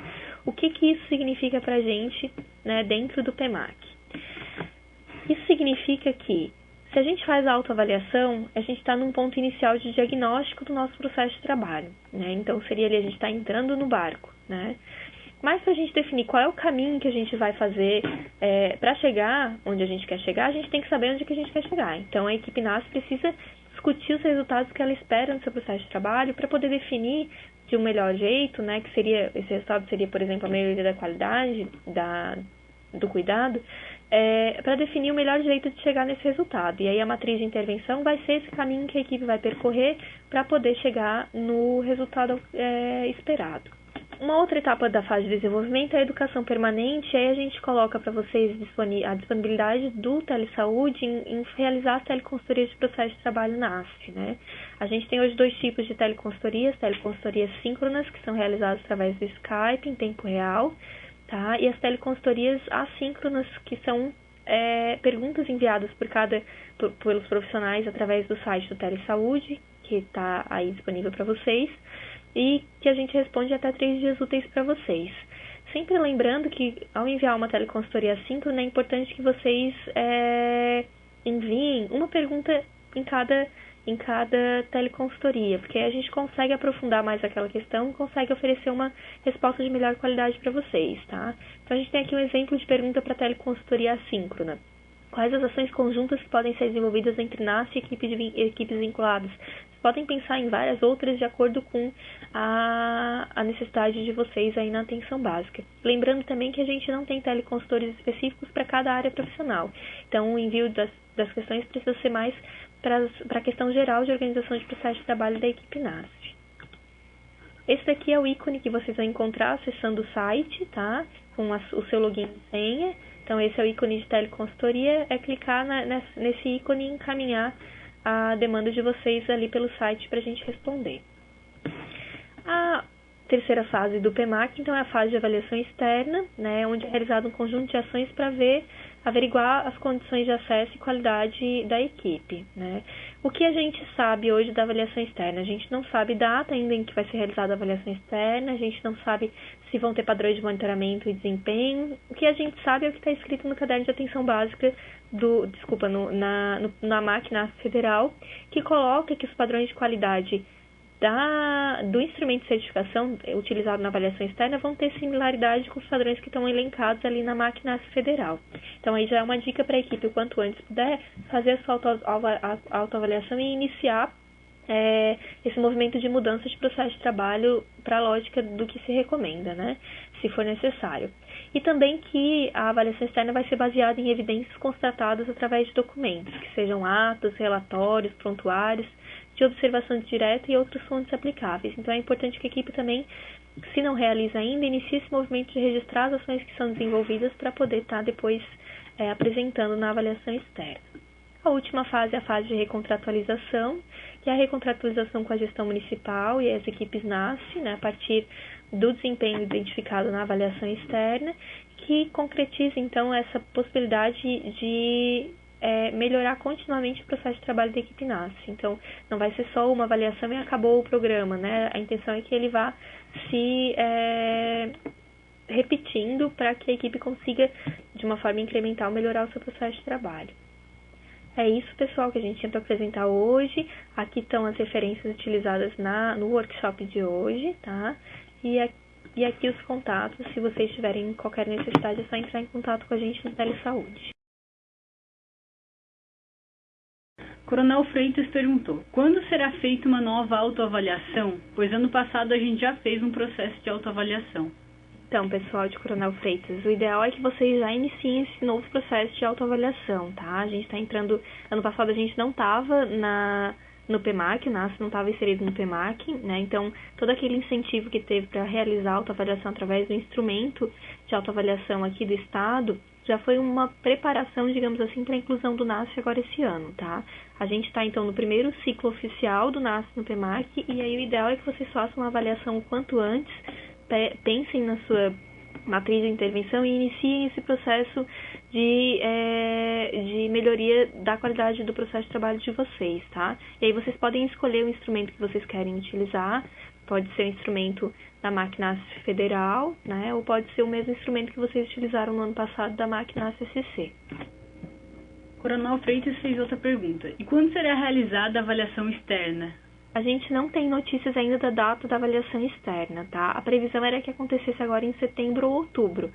O que isso significa para a gente, né, dentro do PEMAC? Isso significa que, se a gente faz a autoavaliação, a gente está num ponto inicial de diagnóstico do nosso processo de trabalho, né? Então, seria ali a gente está entrando no barco, né? Mas para a gente definir qual é o caminho que a gente vai fazer para chegar onde a gente quer chegar, a gente tem que saber onde que a gente quer chegar. Então, a equipe NASF precisa discutir os resultados que ela espera no seu processo de trabalho para poder definir de um melhor jeito, né? Que seria, esse resultado seria, por exemplo, a melhoria da qualidade do cuidado, para definir o melhor jeito de chegar nesse resultado. E aí a matriz de intervenção vai ser esse caminho que a equipe vai percorrer para poder chegar no resultado esperado. Uma outra etapa da fase de desenvolvimento é a educação permanente, e aí a gente coloca para vocês a disponibilidade do telesaúde em realizar as teleconsultorias de processo de trabalho na ASF, né? A gente tem hoje 2 tipos de teleconsultorias síncronas, que são realizadas através do Skype em tempo real, tá? E as teleconsultorias assíncronas, que são perguntas enviadas pelos profissionais através do site do Telesaúde, que está aí disponível para vocês, e que a gente responde até 3 dias úteis para vocês. Sempre lembrando que, ao enviar uma teleconsultoria assíncrona, é importante que vocês enviem uma pergunta em em cada teleconsultoria, porque a gente consegue aprofundar mais aquela questão e consegue oferecer uma resposta de melhor qualidade para vocês, tá? Então, a gente tem aqui um exemplo de pergunta para teleconsultoria assíncrona. Quais as ações conjuntas que podem ser desenvolvidas entre NAS e equipes vinculadas? Vocês podem pensar em várias outras de acordo com a necessidade de vocês aí na atenção básica. Lembrando também que a gente não tem teleconsultores específicos para cada área profissional. Então, o envio das questões precisa ser mais para a questão geral de organização de processo de trabalho da equipe NAS. Esse daqui é o ícone que vocês vão encontrar acessando o site, tá? Com o seu login e senha. Então, esse é o ícone de teleconsultoria, é clicar nesse ícone e encaminhar a demanda de vocês ali pelo site para a gente responder. A terceira fase do PMAC, então, é a fase de avaliação externa, né, onde é realizado um conjunto de ações para averiguar as condições de acesso e qualidade da equipe, né. O que a gente sabe hoje da avaliação externa? A gente não sabe data ainda em que vai ser realizada a avaliação externa, a gente não sabe se vão ter padrões de monitoramento e desempenho. O que a gente sabe é o que está escrito no caderno de atenção básica na máquina federal, que coloca que os padrões de qualidade do instrumento de certificação utilizado na avaliação externa vão ter similaridade com os padrões que estão elencados ali na máquina federal. Então, aí já é uma dica para a equipe, o quanto antes puder, fazer a sua autoavaliação e iniciar esse movimento de mudança de processo de trabalho para a lógica do que se recomenda, né, se for necessário. E também que a avaliação externa vai ser baseada em evidências constatadas através de documentos, que sejam atos, relatórios, prontuários, de observação direta e outras fontes aplicáveis. Então, é importante que a equipe também, se não realiza ainda, inicie esse movimento de registrar as ações que são desenvolvidas para poder estar depois apresentando na avaliação externa. A última fase é a fase de recontratualização, que é a recontratualização com a gestão municipal e as equipes NAS, né, a partir do desempenho identificado na avaliação externa, que concretiza, então, essa possibilidade de melhorar continuamente o processo de trabalho da equipe NAS. Então, não vai ser só uma avaliação e acabou o programa, né? A intenção é que ele vá se repetindo para que a equipe consiga, de uma forma incremental, melhorar o seu processo de trabalho. É isso, pessoal, que a gente tinha para apresentar hoje. Aqui estão as referências utilizadas no workshop de hoje, tá? E aqui os contatos, se vocês tiverem qualquer necessidade, é só entrar em contato com a gente no Telesaúde. Coronel Freitas perguntou: quando será feita uma nova autoavaliação? Pois ano passado a gente já fez um processo de autoavaliação. Então, pessoal de Coronel Freitas, o ideal é que vocês já iniciem esse novo processo de autoavaliação, tá? A gente está entrando... Ano passado a gente não estava no PMAC, o NAS não estava inserido no PMAC, né? Então, todo aquele incentivo que teve para realizar a autoavaliação através do instrumento de autoavaliação aqui do Estado já foi uma preparação, digamos assim, para a inclusão do NAS agora esse ano, tá? A gente está, então, no primeiro ciclo oficial do NAS no PMAC, e aí o ideal é que vocês façam uma avaliação o quanto antes, pensem na sua matriz de intervenção e iniciem esse processo de melhoria da qualidade do processo de trabalho de vocês, tá? E aí vocês podem escolher o instrumento que vocês querem utilizar, pode ser o instrumento da máquina federal, né? Ou pode ser o mesmo instrumento que vocês utilizaram no ano passado da máquina SCC. Coronel Freitas fez outra pergunta: e quando será realizada a avaliação externa? A gente não tem notícias ainda da data da avaliação externa, tá? A previsão era que acontecesse agora em setembro ou outubro,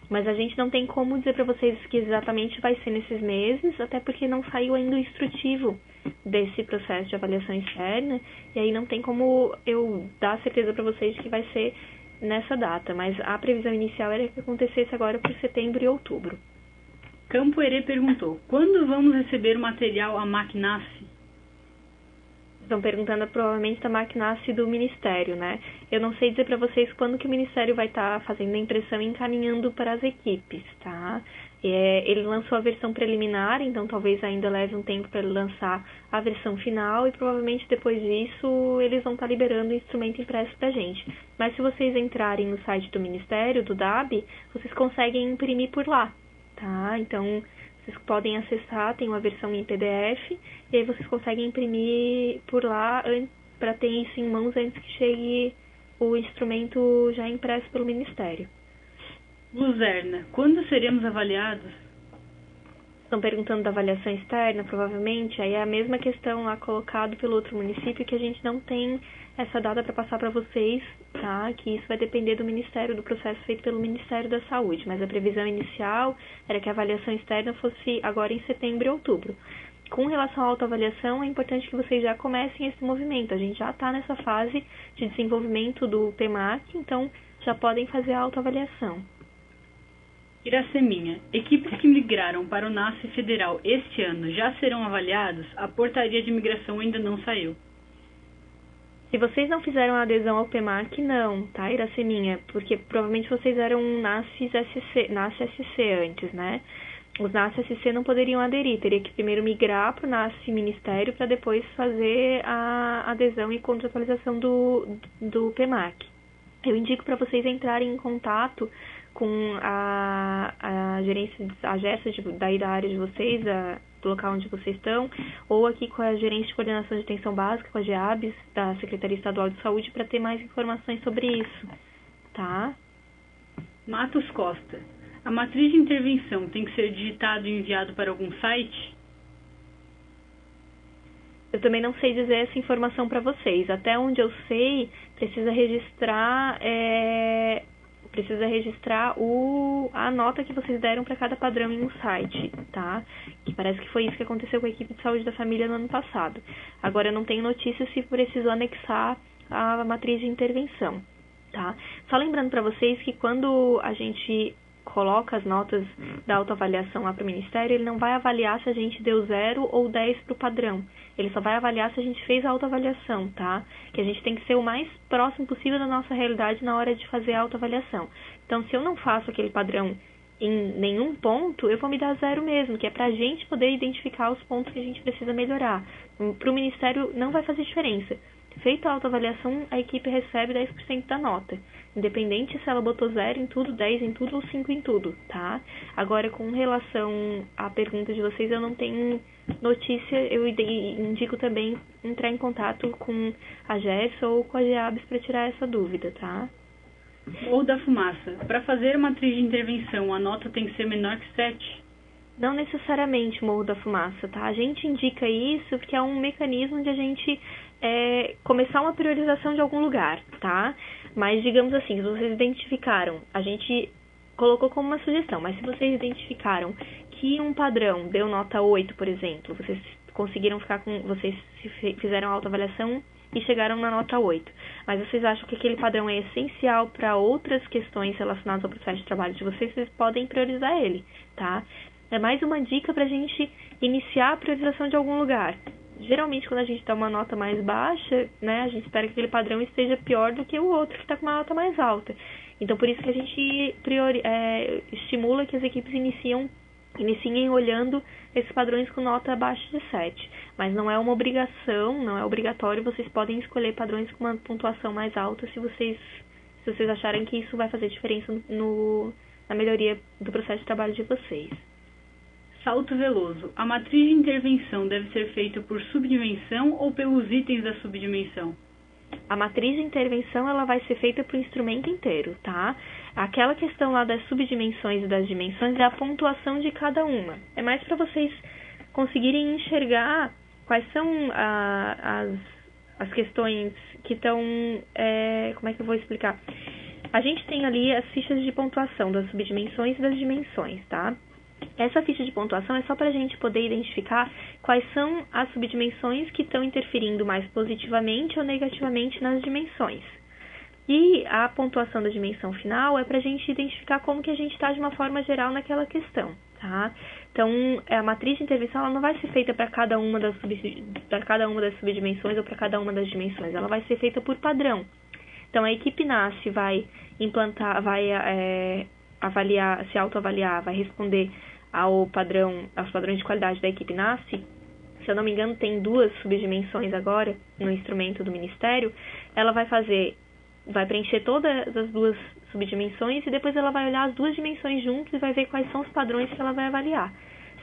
mas a gente não tem como dizer para vocês que exatamente vai ser nesses meses, até porque não saiu ainda o instrutivo desse processo de avaliação externa, e aí não tem como eu dar certeza para vocês que vai ser nessa data, mas a previsão inicial era que acontecesse agora por setembro e outubro. Campo Herê perguntou: quando vamos receber o material a Macnas? Estão perguntando provavelmente da máquina do Ministério, né? Eu não sei dizer para vocês quando que o Ministério vai estar fazendo a impressão e encaminhando para as equipes, tá? Ele lançou a versão preliminar, então talvez ainda leve um tempo para ele lançar a versão final e provavelmente depois disso eles vão estar liberando o instrumento impresso para a gente. Mas se vocês entrarem no site do Ministério, do DAB, vocês conseguem imprimir por lá, tá? Então, vocês podem acessar, tem uma versão em PDF, e aí vocês conseguem imprimir por lá para ter isso em mãos antes que chegue o instrumento já impresso pelo Ministério. Luzerna, quando seremos avaliados? estão perguntando da avaliação externa, provavelmente, aí é a mesma questão lá colocado pelo outro município, que a gente não tem essa data para passar para vocês, tá? Que isso vai depender do Ministério, do processo feito pelo Ministério da Saúde, mas a previsão inicial era que a avaliação externa fosse agora em setembro e outubro. Com relação à autoavaliação, é importante que vocês já comecem esse movimento. A gente já está nessa fase de desenvolvimento do PEMAC, então já podem fazer a autoavaliação. Iraceminha, equipes que migraram para o NASF Federal este ano já serão avaliados? A portaria de migração ainda não saiu. Se vocês não fizeram a adesão ao PEMAC, não, tá, Iraceminha? Porque provavelmente vocês eram NASF-SC antes, né? Os NASF-SC não poderiam aderir, teria que primeiro migrar para o NASF Ministério para depois fazer a adesão e contratualização do PEMAC. Eu indico para vocês entrarem em contato com a gerência, a GERSA daí da área de vocês, do local onde vocês estão, ou aqui com a gerência de coordenação de atenção básica, com a GEABS, da Secretaria Estadual de Saúde, para ter mais informações sobre isso, tá? Matos Costa, a matriz de intervenção tem que ser digitado e enviado para algum site? Eu também não sei dizer essa informação para vocês. Até onde eu sei, precisa registrar a nota que vocês deram para cada padrão em um site, tá? Que parece que foi isso que aconteceu com a equipe de saúde da família no ano passado. Agora, eu não tenho notícia se precisou anexar a matriz de intervenção, tá? Só lembrando para vocês que quando a gente coloca as notas da autoavaliação lá para o Ministério, ele não vai avaliar se a gente deu 0 ou 10 para o padrão. Ele só vai avaliar se a gente fez a autoavaliação, tá? Que a gente tem que ser o mais próximo possível da nossa realidade na hora de fazer a autoavaliação. Então, se eu não faço aquele padrão em nenhum ponto, eu vou me dar 0 mesmo, que é para a gente poder identificar os pontos que a gente precisa melhorar. Para o Ministério não vai fazer diferença. Feita a autoavaliação, a equipe recebe 10% da nota. Independente se ela botou 0 em tudo, 10 em tudo ou 5 em tudo, tá? Agora, com relação à pergunta de vocês, eu não tenho notícia. Eu indico também entrar em contato com a GERSA ou com a GEABS para tirar essa dúvida, tá? Morro da Fumaça. Para fazer a matriz de intervenção, a nota tem que ser menor que 7? Não necessariamente, Morro da Fumaça, tá? A gente indica isso porque é um mecanismo de a gente começar uma priorização de algum lugar, tá? Mas, digamos assim, se vocês identificaram, a gente colocou como uma sugestão, mas se vocês identificaram que um padrão deu nota 8, por exemplo, vocês conseguiram vocês fizeram a autoavaliação e chegaram na nota 8, mas vocês acham que aquele padrão é essencial para outras questões relacionadas ao processo de trabalho de vocês, vocês podem priorizar ele, tá? É mais uma dica para a gente iniciar a priorização de algum lugar. Geralmente, quando a gente dá uma nota mais baixa, né, a gente espera que aquele padrão esteja pior do que o outro que está com uma nota mais alta. Então, por isso que a gente estimula que as equipes iniciem olhando esses padrões com nota abaixo de 7. Mas não é uma obrigação, não é obrigatório, vocês podem escolher padrões com uma pontuação mais alta se vocês acharem que isso vai fazer diferença na melhoria do processo de trabalho de vocês. Salto Veloso. A matriz de intervenção deve ser feita por subdimensão ou pelos itens da subdimensão? A matriz de intervenção ela vai ser feita para o instrumento inteiro, tá? Aquela questão lá das subdimensões e das dimensões é a pontuação de cada uma. É mais para vocês conseguirem enxergar quais são as questões que estão... como é que eu vou explicar? A gente tem ali as fichas de pontuação das subdimensões e das dimensões, tá? Essa ficha de pontuação é só para a gente poder identificar quais são as subdimensões que estão interferindo mais positivamente ou negativamente nas dimensões. E a pontuação da dimensão final é para a gente identificar como que a gente está de uma forma geral naquela questão, tá? Então, a matriz de intervenção ela não vai ser feita para cada uma das subdimensões ou para cada uma das dimensões, ela vai ser feita por padrão. Então, a equipe NASF vai avaliar, se autoavaliar, vai responder aos padrões de qualidade da equipe NASF. Se eu não me engano, tem 2 subdimensões agora no instrumento do Ministério. Ela vai preencher todas as 2 subdimensões e depois ela vai olhar as 2 dimensões juntos e vai ver quais são os padrões que ela vai avaliar.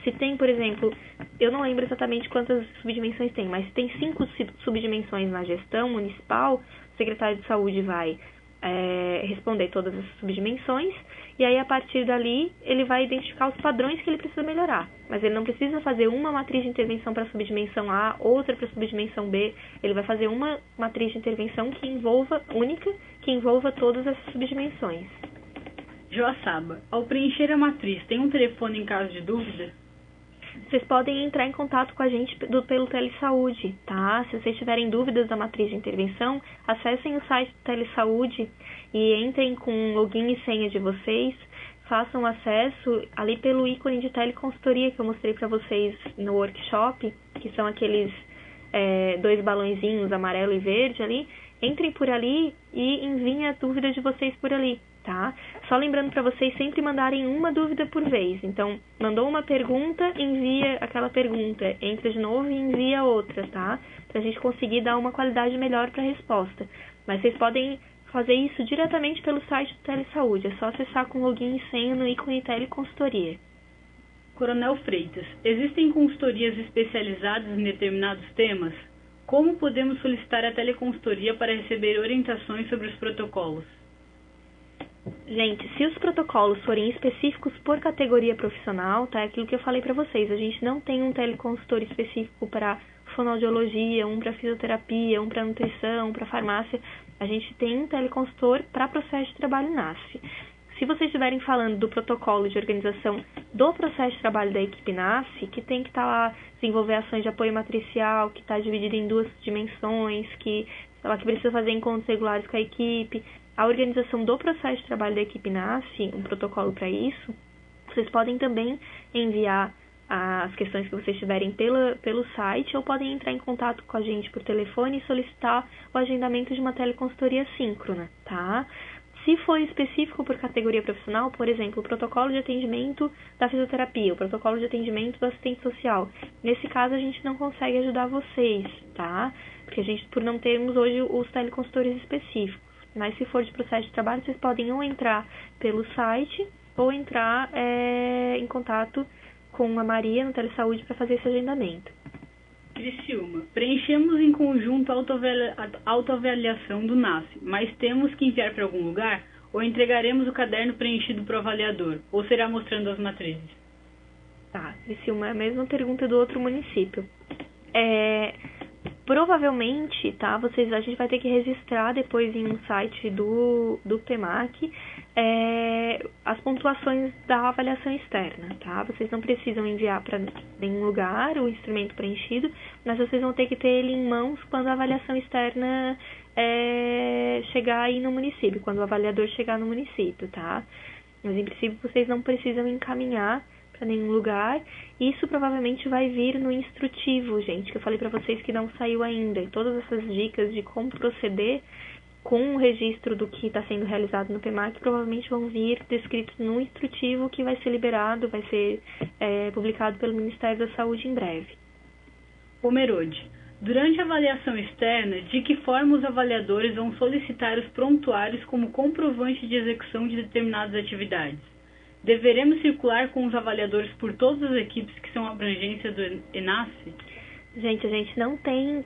Se tem, por exemplo, eu não lembro exatamente quantas subdimensões tem, mas se tem 5 subdimensões na gestão municipal, o secretário de saúde vai responder todas as subdimensões, e aí a partir dali ele vai identificar os padrões que ele precisa melhorar. Mas ele não precisa fazer uma matriz de intervenção para a subdimensão A, outra para a subdimensão B, ele vai fazer uma matriz de intervenção única, que envolva todas essas subdimensões. Joaçaba, ao preencher a matriz, tem um telefone em caso de dúvida? Vocês podem entrar em contato com a gente pelo Telesaúde, tá? Se vocês tiverem dúvidas da matriz de intervenção, acessem o site do Telesaúde e entrem com o login e senha de vocês, façam acesso ali pelo ícone de teleconsultoria que eu mostrei para vocês no workshop, que são aqueles 2 balãozinhos amarelo e verde ali. Entrem por ali e enviem a dúvida de vocês por ali, tá? Só lembrando para vocês sempre mandarem uma dúvida por vez. Então, mandou uma pergunta, envia aquela pergunta. Entra de novo e envia outra, tá? Pra gente conseguir dar uma qualidade melhor para a resposta. Mas vocês podem fazer isso diretamente pelo site do Telesaúde. É só acessar com login e senha no ícone Teleconsultoria. Coronel Freitas, existem consultorias especializadas em determinados temas? Como podemos solicitar a teleconsultoria para receber orientações sobre os protocolos? Gente, se os protocolos forem específicos por categoria profissional, tá? É aquilo que eu falei para vocês. A gente não tem um teleconsultor específico para fonoaudiologia, um para fisioterapia, um para nutrição, para farmácia. A gente tem um teleconsultor para processo de trabalho NASF. Se vocês estiverem falando do protocolo de organização do processo de trabalho da equipe NASF, que tem que estar lá, desenvolver ações de apoio matricial, que está dividido em 2 dimensões, que precisa fazer encontros regulares com a equipe, a organização do processo de trabalho da equipe NASF, um protocolo para isso, vocês podem também enviar as questões que vocês tiverem pelo site, ou podem entrar em contato com a gente por telefone e solicitar o agendamento de uma teleconsultoria síncrona, tá? Se for específico por categoria profissional, por exemplo, o protocolo de atendimento da fisioterapia, o protocolo de atendimento do assistente social, nesse caso a gente não consegue ajudar vocês, tá? Porque por não termos hoje os teleconsultores específicos. Mas se for de processo de trabalho, vocês podem ou entrar pelo site ou entrar em contato com a Maria no Telesaúde para fazer esse agendamento. Criciúma, preenchemos em conjunto a autoavaliação do NASF, mas temos que enviar para algum lugar? Ou entregaremos o caderno preenchido para o avaliador? Ou será mostrando as matrizes? Tá, Criciúma, é a mesma pergunta do outro município. Provavelmente, tá, a gente vai ter que registrar depois em um site do PEMAC as pontuações da avaliação externa, tá? Vocês não precisam enviar para nenhum lugar o instrumento preenchido, mas vocês vão ter que ter ele em mãos quando a avaliação externa chegar aí no município, quando o avaliador chegar no município, tá? Mas, em princípio, vocês não precisam encaminhar para nenhum lugar. Isso provavelmente vai vir no instrutivo, gente, que eu falei para vocês que não saiu ainda. E todas essas dicas de como proceder com o registro do que está sendo realizado no PEMAC provavelmente vão vir descritos no instrutivo que vai ser liberado, vai ser publicado pelo Ministério da Saúde em breve. Pomerode, durante a avaliação externa, de que forma os avaliadores vão solicitar os prontuários como comprovante de execução de determinadas atividades? Deveremos circular com os avaliadores por todas as equipes que são abrangência do ENASF? Gente, a gente não tem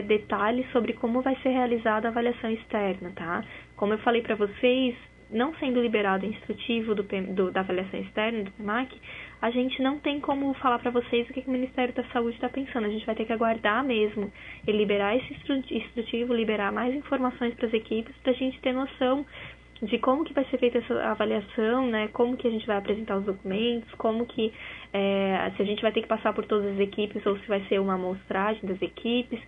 detalhes sobre como vai ser realizada a avaliação externa, tá? Como eu falei para vocês, não sendo liberado o instrutivo da avaliação externa do PEMAC, a gente não tem como falar para vocês o que o Ministério da Saúde está pensando. A gente vai ter que aguardar mesmo ele liberar esse instrutivo, liberar mais informações para as equipes, para a gente ter noção de como que vai ser feita essa avaliação, né? Como que a gente vai apresentar os documentos, como que se a gente vai ter que passar por todas as equipes ou se vai ser uma amostragem das equipes.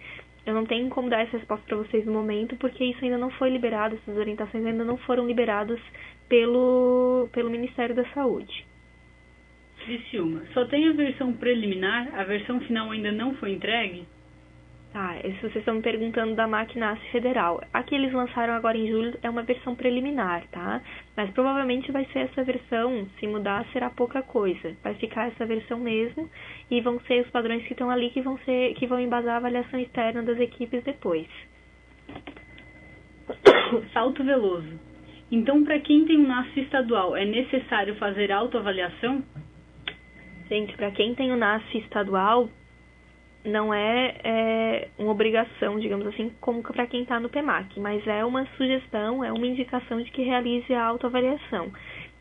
Eu não tenho como dar essa resposta para vocês no momento, porque isso ainda não foi liberado, essas orientações ainda não foram liberadas pelo Ministério da Saúde. Criciúma, só tem a versão preliminar? A versão final ainda não foi entregue? Tá, se vocês estão me perguntando da MAC-NASF Federal, a que eles lançaram agora em julho é uma versão preliminar, tá? Mas provavelmente vai ser essa versão, se mudar será pouca coisa. Vai ficar essa versão mesmo e vão ser os padrões que estão ali que vão embasar a avaliação externa das equipes depois. Salto Veloso. Então, para quem tem um NASF estadual, é necessário fazer autoavaliação? Gente, para quem tem o NASF estadual, não é uma obrigação, digamos assim, como para quem está no PMAC, mas é uma sugestão, é uma indicação de que realize a autoavaliação.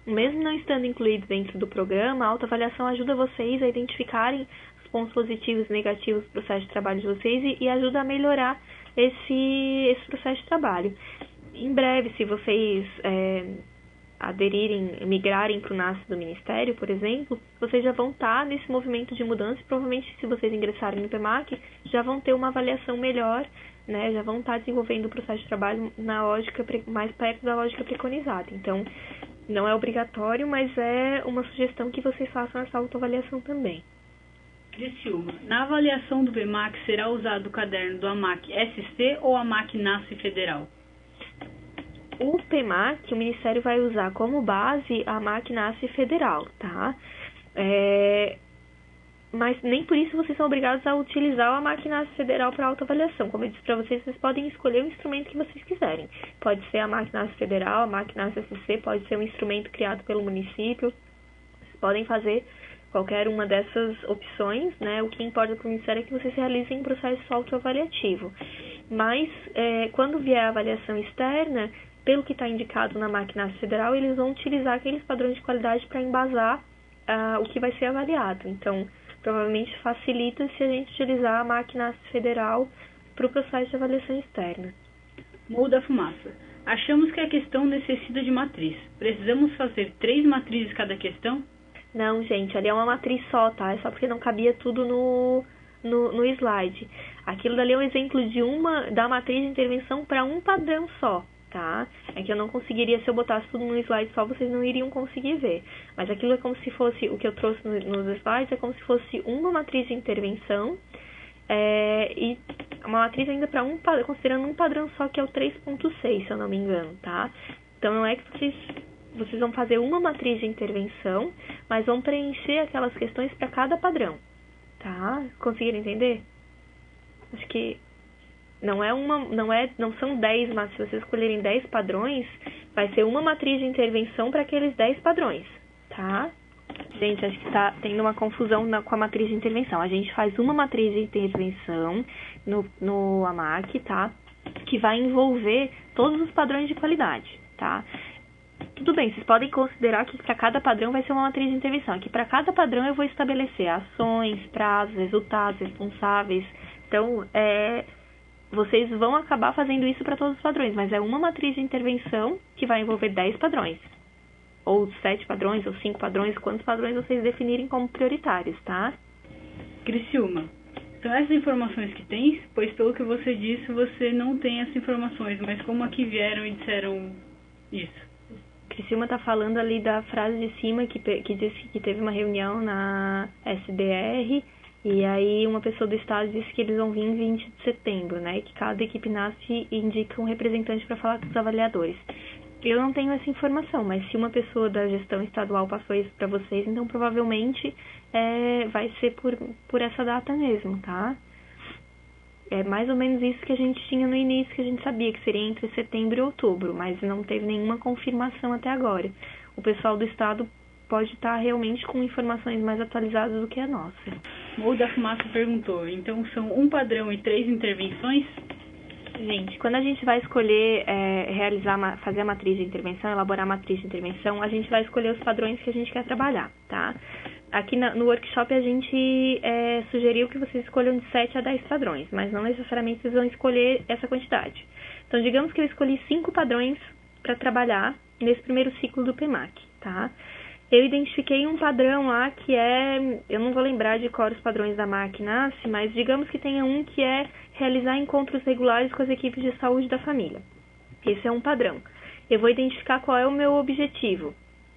Mesmo não estando incluído dentro do programa, a autoavaliação ajuda vocês a identificarem os pontos positivos e negativos do processo de trabalho de vocês e ajuda a melhorar esse processo de trabalho. Em breve, se vocês migrarem para o NASS do Ministério, por exemplo, vocês já vão estar nesse movimento de mudança e provavelmente, se vocês ingressarem no PMAC, já vão ter uma avaliação melhor, né? Já vão estar desenvolvendo o processo de trabalho na lógica mais perto da lógica preconizada. Então, não é obrigatório, mas é uma sugestão que vocês façam essa autoavaliação também. Criciúma, na avaliação do PMAC será usado o caderno do AMAC SC ou AMAC NASS Federal? O PMAC, o Ministério vai usar como base a AMAC NASS Federal, tá? Mas nem por isso vocês são obrigados a utilizar o AMAC NASS Federal para autoavaliação. Como eu disse para vocês, vocês podem escolher o instrumento que vocês quiserem. Pode ser a AMAC NASS Federal, a AMAC NASS SC, pode ser um instrumento criado pelo município. Vocês podem fazer qualquer uma dessas opções, né? O que importa para o Ministério é que vocês realizem um processo autoavaliativo. Mas, quando vier a avaliação externa, pelo que está indicado na AMAC NASS Federal, eles vão utilizar aqueles padrões de qualidade para embasar o que vai ser avaliado. Então, provavelmente facilita se a gente utilizar a AMAC NASS Federal para o processo de avaliação externa. Morro da Fumaça. Achamos que a questão necessita de matriz. Precisamos fazer 3 matrizes cada questão? Não, gente, ali é uma matriz só, tá? É só porque não cabia tudo no slide. Aquilo dali é um exemplo da matriz de intervenção para um padrão só, tá? É que eu não conseguiria, se eu botasse tudo num slide só, vocês não iriam conseguir ver. Mas aquilo é como se fosse, o que eu trouxe nos slides, é como se fosse uma matriz de intervenção e uma matriz ainda para considerando um padrão só, que é o 3.6, se eu não me engano, tá? Então não é que vocês vão fazer uma matriz de intervenção, mas vão preencher aquelas questões para cada padrão, tá? Conseguiram entender? Acho que não são 10, mas se vocês escolherem 10 padrões, vai ser uma matriz de intervenção para aqueles 10 padrões, tá? Gente, acho que está tendo uma confusão com a matriz de intervenção. A gente faz uma matriz de intervenção no AMAC, tá? Que vai envolver todos os padrões de qualidade, tá? Tudo bem, vocês podem considerar que para cada padrão vai ser uma matriz de intervenção. Aqui, para cada padrão, eu vou estabelecer ações, prazos, resultados, responsáveis. Então, vocês vão acabar fazendo isso para todos os padrões, mas é uma matriz de intervenção que vai envolver 10 padrões. Ou 7 padrões, ou 5 padrões, quantos padrões vocês definirem como prioritários, tá? Criciúma, são essas informações que tens? Pois pelo que você disse, você não tem essas informações, mas como aqui vieram e disseram isso? Criciúma está falando ali da frase de cima que disse que teve uma reunião na SDR e aí uma pessoa do estado disse que eles vão vir em 20 de setembro, né? E que cada equipe NASS indica um representante para falar com os avaliadores. Eu não tenho essa informação, mas se uma pessoa da gestão estadual passou isso para vocês, então provavelmente vai ser por essa data mesmo, tá? É mais ou menos isso que a gente tinha no início, que a gente sabia que seria entre setembro e outubro, mas não teve nenhuma confirmação até agora. O pessoal do estado pode estar realmente com informações mais atualizadas do que a nossa. Morro da Fumaça perguntou, então são um padrão e 3 intervenções? Gente, quando a gente vai escolher fazer a matriz de intervenção, elaborar a matriz de intervenção, a gente vai escolher os padrões que a gente quer trabalhar, tá? Aqui no workshop a gente sugeriu que vocês escolham de 7 a 10 padrões, mas não necessariamente vocês vão escolher essa quantidade. Então, digamos que eu escolhi 5 padrões para trabalhar nesse primeiro ciclo do PMAC, tá? Eu identifiquei um padrão lá que eu não vou lembrar de quais os padrões da AMAC NASS, mas digamos que tenha um que é realizar encontros regulares com as equipes de saúde da família. Esse é um padrão. Eu vou identificar qual é o meu objetivo,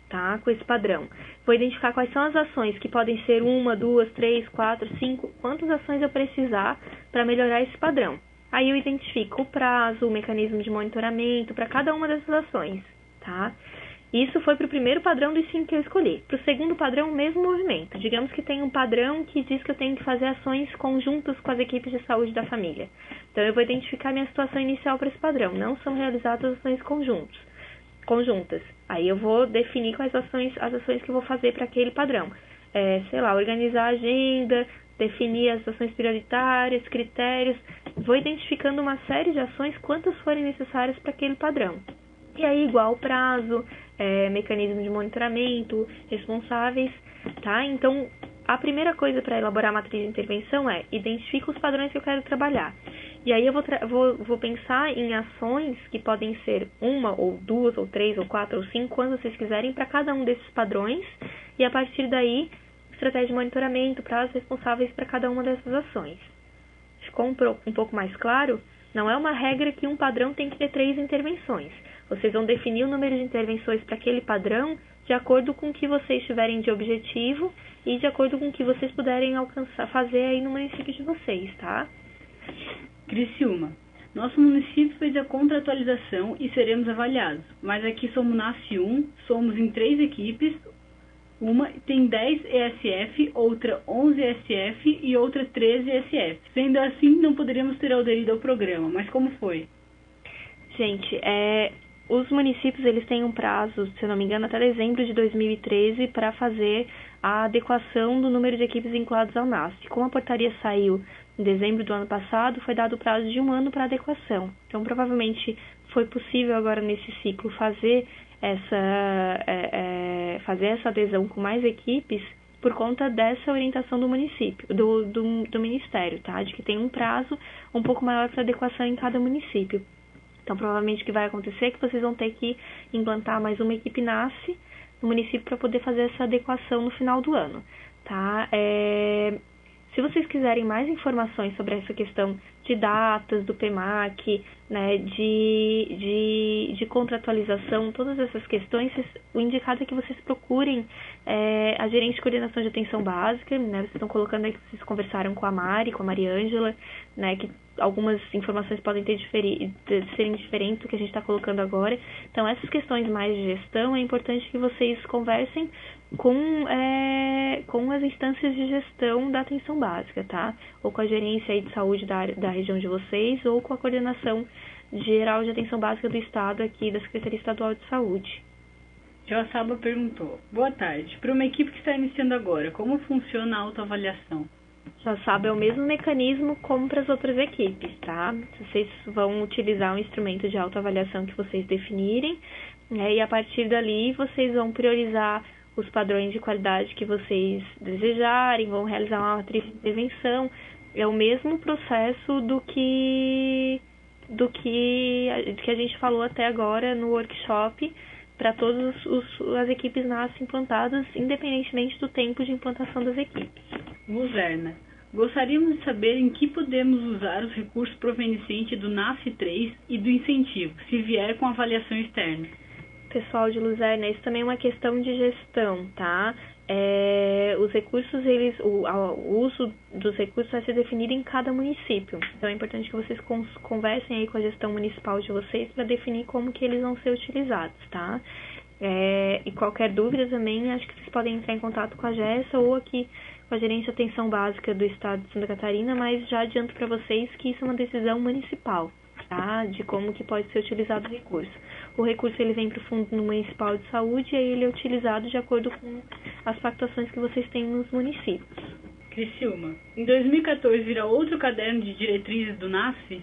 tá? Com esse padrão. Vou identificar quais são as ações, que podem ser 1, 2, 3, 4, 5, quantas ações eu precisar para melhorar esse padrão. Aí eu identifico o prazo, o mecanismo de monitoramento para cada uma dessas ações, tá? Isso foi para o primeiro padrão dos 5 que eu escolhi. Para o segundo padrão, o mesmo movimento. Digamos que tem um padrão que diz que eu tenho que fazer ações conjuntas com as equipes de saúde da família. Então, eu vou identificar minha situação inicial para esse padrão. Não são realizadas ações conjuntas. Aí, eu vou definir quais as ações que eu vou fazer para aquele padrão. organizar a agenda, definir as ações prioritárias, critérios, vou identificando uma série de ações, quantas forem necessárias para aquele padrão. E aí, igual prazo, mecanismo de monitoramento, responsáveis, tá? Então, a primeira coisa para elaborar a matriz de intervenção é identificar os padrões que eu quero trabalhar. E aí eu vou pensar em ações que podem ser 1, ou 2, ou 3, ou 4, ou 5, quando vocês quiserem, para cada um desses padrões. E a partir daí, estratégia de monitoramento, prazos responsáveis para cada uma dessas ações. Ficou um pouco mais claro? Não é uma regra que um padrão tem que ter 3 intervenções. Vocês vão definir o número de intervenções para aquele padrão de acordo com o que vocês tiverem de objetivo e de acordo com o que vocês puderem fazer aí no município de vocês, tá? Criciúma. Nosso município fez a contratualização e seremos avaliados, mas aqui somos NASF 1, somos em 3 equipes, uma tem 10 ESF, outra 11 ESF e outra 13 ESF. Sendo assim, não poderíamos ter aderido ao programa, mas como foi? Gente, os municípios eles têm um prazo, se eu não me engano, até dezembro de 2013 para fazer a adequação do número de equipes vinculadas ao NASF. Como a portaria saiu em dezembro do ano passado, foi dado o prazo de 1 ano para adequação. Então, provavelmente, foi possível agora nesse ciclo fazer essa adesão com mais equipes por conta dessa orientação do município, do Ministério, tá? De que tem um prazo um pouco maior para adequação em cada município. Então, provavelmente o que vai acontecer é que vocês vão ter que implantar mais uma equipe NASF no município para poder fazer essa adequação no final do ano, tá? Se vocês quiserem mais informações sobre essa questão de datas do PEMAC, né, de contratualização, todas essas questões, o indicado é que vocês procurem a gerente de coordenação de atenção básica, né, vocês estão colocando aí que vocês conversaram com a Mari, com a Mariângela, né, que algumas informações podem serem diferentes do que a gente está colocando agora. Então, essas questões mais de gestão, é importante que vocês conversem com as instâncias de gestão da atenção básica, tá? Ou com a gerência aí de saúde da região de vocês, ou com a coordenação geral de atenção básica do Estado aqui, da Secretaria Estadual de Saúde. Joaçaba perguntou: boa tarde, para uma equipe que está iniciando agora, como funciona a autoavaliação? Joaçaba é o mesmo mecanismo como para as outras equipes, tá? Vocês vão utilizar um instrumento de autoavaliação que vocês definirem, né? E a partir dali vocês vão priorizar os padrões de qualidade que vocês desejarem, vão realizar uma matriz de intervenção. É o mesmo processo do que a gente falou até agora no workshop para todas as equipes NASF implantadas, independentemente do tempo de implantação das equipes. Luzerna. Gostaríamos de saber em que podemos usar os recursos provenientes do NASF 3 e do incentivo, se vier com avaliação externa. Pessoal de Luzerna, isso também é uma questão de gestão, tá? Os recursos, o uso dos recursos vai ser definido em cada município. Então, é importante que vocês conversem aí com a gestão municipal de vocês para definir como que eles vão ser utilizados, tá? E qualquer dúvida também, acho que vocês podem entrar em contato com a GESA ou aqui com a Gerência de Atenção Básica do Estado de Santa Catarina, mas já adianto para vocês que isso é uma decisão municipal, tá? De como que pode ser utilizado o recurso. O recurso ele vem para o Fundo Municipal de Saúde e aí ele é utilizado de acordo com as pactuações que vocês têm nos municípios. Criciúma. Em 2014 virá outro caderno de diretrizes do NASF?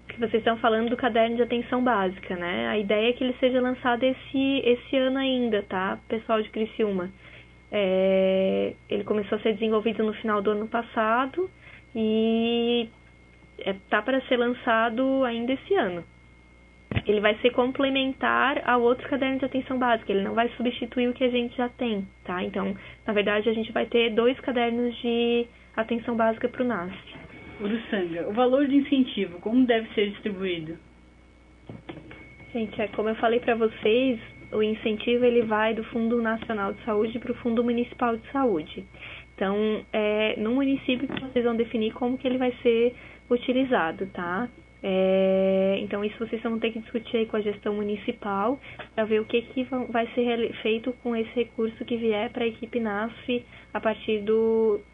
Que vocês estão falando do caderno de atenção básica, né? A ideia é que ele seja lançado esse ano ainda, tá? Pessoal de Criciúma. Ele começou a ser desenvolvido no final do ano passado e tá para ser lançado ainda esse ano. Ele vai ser complementar ao outro caderno de atenção básica, ele não vai substituir o que a gente já tem, tá? Então, na verdade, a gente vai ter 2 cadernos de atenção básica para o NASF. Uruçanga, o valor de incentivo, como deve ser distribuído? Gente, como eu falei para vocês, o incentivo ele vai do Fundo Nacional de Saúde para o Fundo Municipal de Saúde. Então, no município que vocês vão definir como que ele vai ser utilizado, tá? Então, isso vocês vão ter que discutir aí com a gestão municipal para ver o que vai ser feito com esse recurso que vier para a equipe NASF a partir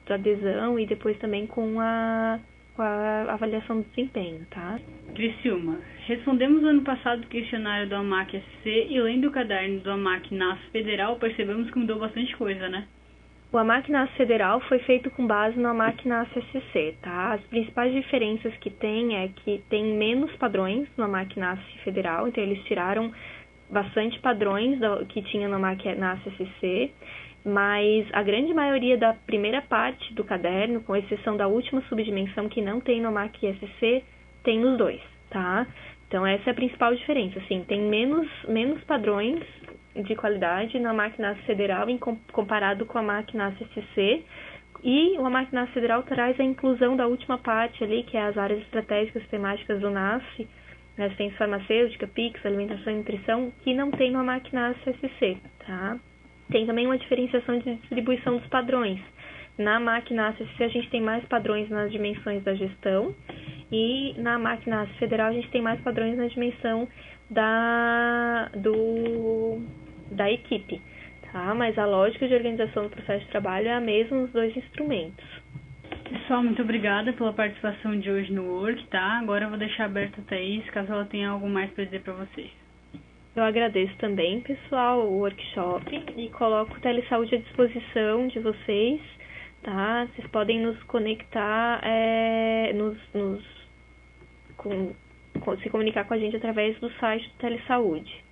da adesão e depois também com a avaliação do desempenho, tá? Criciúma, respondemos ano passado o questionário do AMAC SC e lendo o caderno do AMAC NASF Federal, percebemos que mudou bastante coisa, né? O AMAC NASS federal foi feito com base no AMAC NASS SC, tá? As principais diferenças que tem é que tem menos padrões no AMAC NASS federal, então eles tiraram bastante padrões que tinha no AMAC NASS SC, mas a grande maioria da primeira parte do caderno, com exceção da última subdimensão que não tem no AMAC SC, tem nos dois, tá? Então essa é a principal diferença, assim, tem menos padrões de qualidade na AMAC NASS federal comparado com a AMAC NASS SC, e o AMAC NASS federal traz a inclusão da última parte ali, que é as áreas estratégicas temáticas do NASS, assistência farmacêutica, PICS, alimentação e nutrição, que não tem no AMAC NASS SC, tá? Tem também uma diferenciação de distribuição dos padrões. Na AMAC NASS SC a gente tem mais padrões nas dimensões da gestão, e na AMAC NASS federal a gente tem mais padrões na dimensão da equipe, tá? Mas a lógica de organização do processo de trabalho é a mesma nos dois instrumentos. Pessoal, muito obrigada pela participação de hoje no Work, tá? Agora eu vou deixar aberto a Thaís, caso ela tenha algo mais para dizer para vocês. Eu agradeço também, pessoal, o workshop e coloco o Telesaúde à disposição de vocês, tá? Vocês podem nos conectar, se comunicar com a gente através do site do Telesaúde.